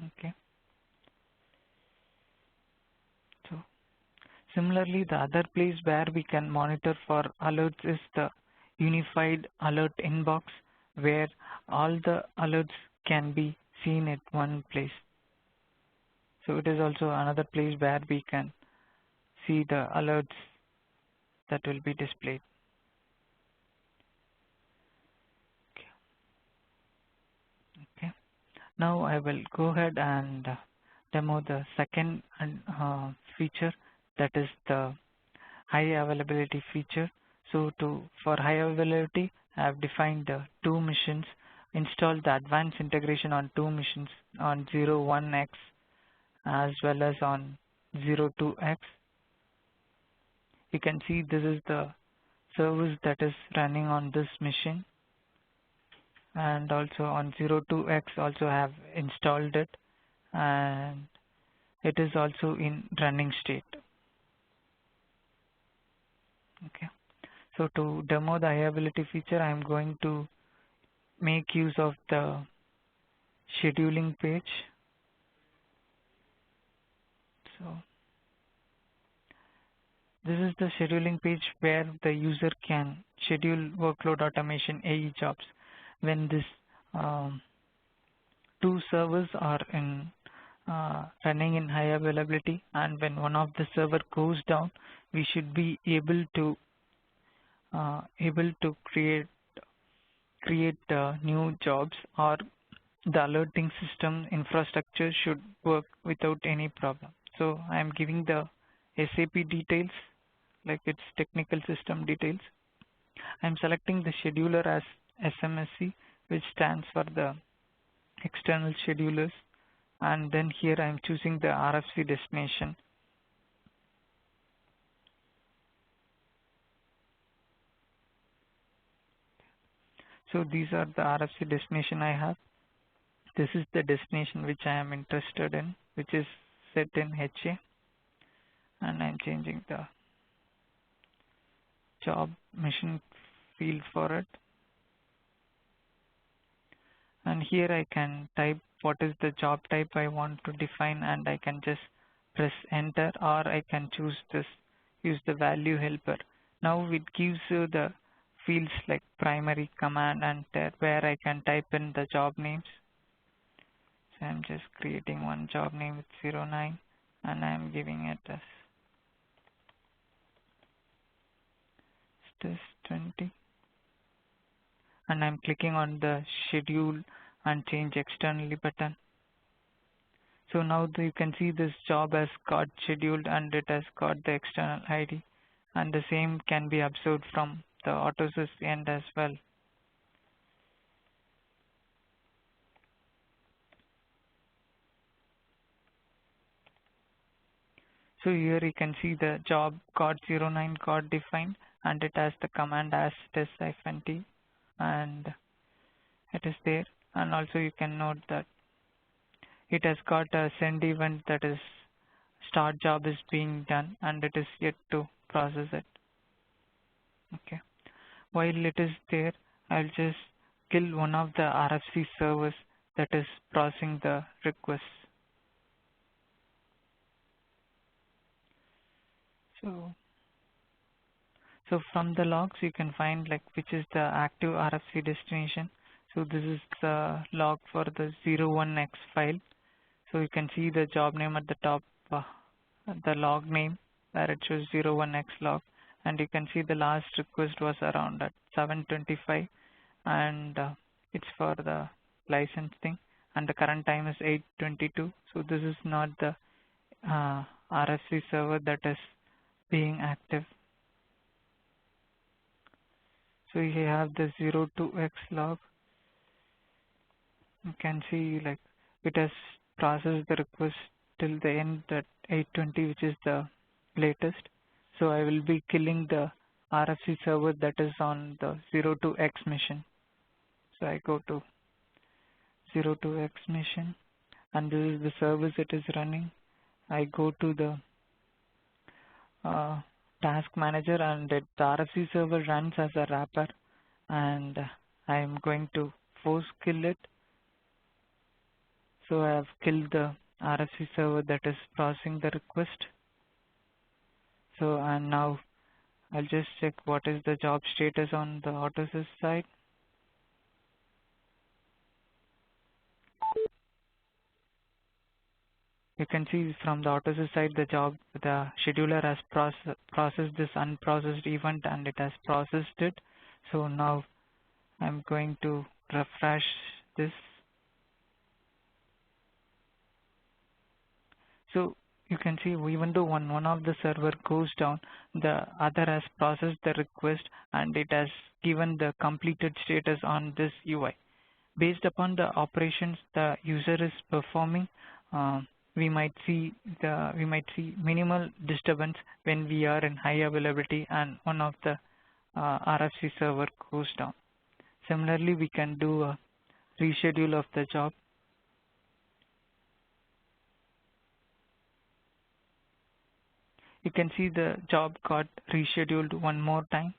Okay. So similarly, the other place where we can monitor for alerts is the unified alert inbox, where all the alerts can be seen at one place. So it is also another place where we can see the alerts that will be displayed. Okay. Now I will go ahead and demo the second feature, that is the high availability feature. So for high availability, I have defined two missions, installed the advanced integration on two missions, on 01X as well as on 02X. You can see this is the service that is running on this machine, and also on 02X also have installed it, and it is also in running state. Okay, so to demo the high availability feature, I am going to make use of the scheduling page. So this is the scheduling page where the user can schedule workload automation AE jobs. When this two servers are in running in high availability, and when one of the server goes down, we should be able to create new jobs, or the alerting system infrastructure should work without any problem. So I am giving the SAP details, like its technical system details. I am selecting the scheduler as SMSC, which stands for the external schedulers, and then here I am choosing the RFC destination. So these are the RFC destination I have. This is the destination which I am interested in, which is set in HA, and I am changing the job mission field for it. And here I can type what is the job type I want to define, and I can just press enter, or I can choose this, use the value helper. Now it gives you the fields like primary, command, and where I can type in the job names. So I'm just creating one job name with 09, and I'm giving it as test 20, and I'm clicking on the schedule and change externally button. So now you can see this job has got scheduled and it has got the external ID, and the same can be observed from the AutoSys end as well. So here you can see the job got 09 got defined, and it has the command as test-t, and it is there. And also you can note that it has got a send event, that is start job is being done, and it is yet to process it. Okay. While it is there, I'll just kill one of the RFC servers that is processing the requests. So from the logs you can find like which is the active RFC destination. So this is the log for the 01X file. So you can see the job name at the top, the log name where it shows 01X log, and you can see the last request was around at 7:25, and it's for the license thing, and the current time is 8:22. So this is not the RFC server that is being active. So you have the 02x log. You can see like it has processed the request till the end at 8:20, which is the latest. So I will be killing the RFC server that is on the 02x mission. So I go to 02x mission, and this is the service it is running. I go to the task manager, and the RFC server runs as a wrapper, and I am going to force kill it. So I have killed the RFC server that is processing the request. So and now I'll just check what is the job status on the AutoSys side. You can see from the AutoSys side the scheduler has processed this unprocessed event, and it has processed it. So now I'm going to refresh this. So you can see even though one of the server goes down, the other has processed the request, and it has given the completed status on this UI. Based upon the operations the user is performing, we might see minimal disturbance when we are in high availability and one of the RFC server goes down. Similarly, we can do a reschedule of the job. You can see the job got rescheduled one more time.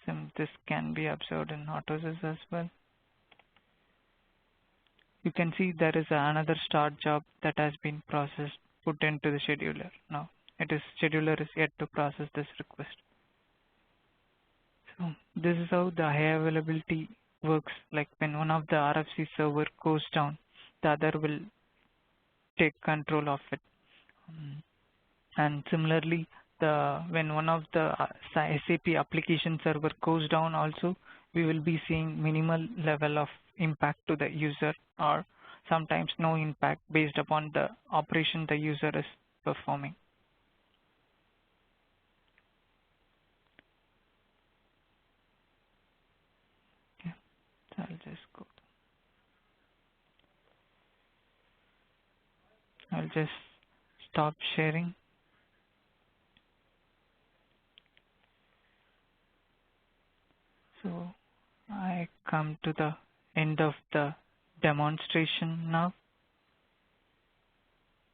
So this can be observed in AutoSys as well. You can see there is another start job that has been processed, put into the scheduler. Now scheduler is yet to process this request. So this is how the high availability works. Like when one of the RFC server goes down, the other will take control of it. And similarly, when one of the SAP application server goes down also, we will be seeing minimal level of impact to the user, or sometimes no impact based upon the operation the user is performing. Okay, so I'll just go. I'll just stop sharing. So I come to the end of the demonstration now.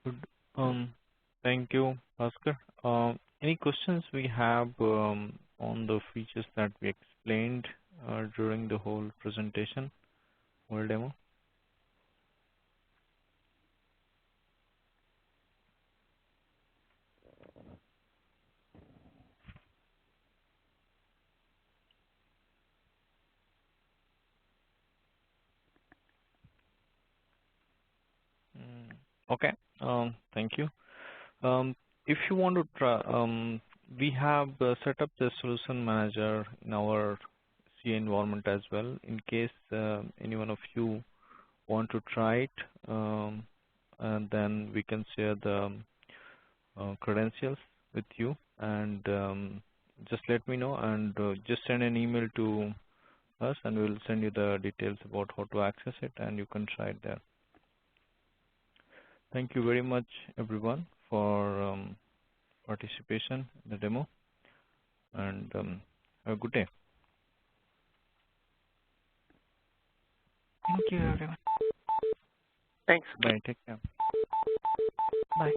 Good. Thank you, Bhaskar. Any questions we have on the features that we explained during the whole presentation, whole demo? Okay. Thank you. If you want to try, we have set up the solution manager in our C environment as well. In case any one of you want to try it, and then we can share the credentials with you, and just let me know, and just send an email to us, and we'll send you the details about how to access it, and you can try it there. Thank you very much, everyone, for participation in the demo, and have a good day. Thank you, everyone. Thanks. Bye. Take care. Bye.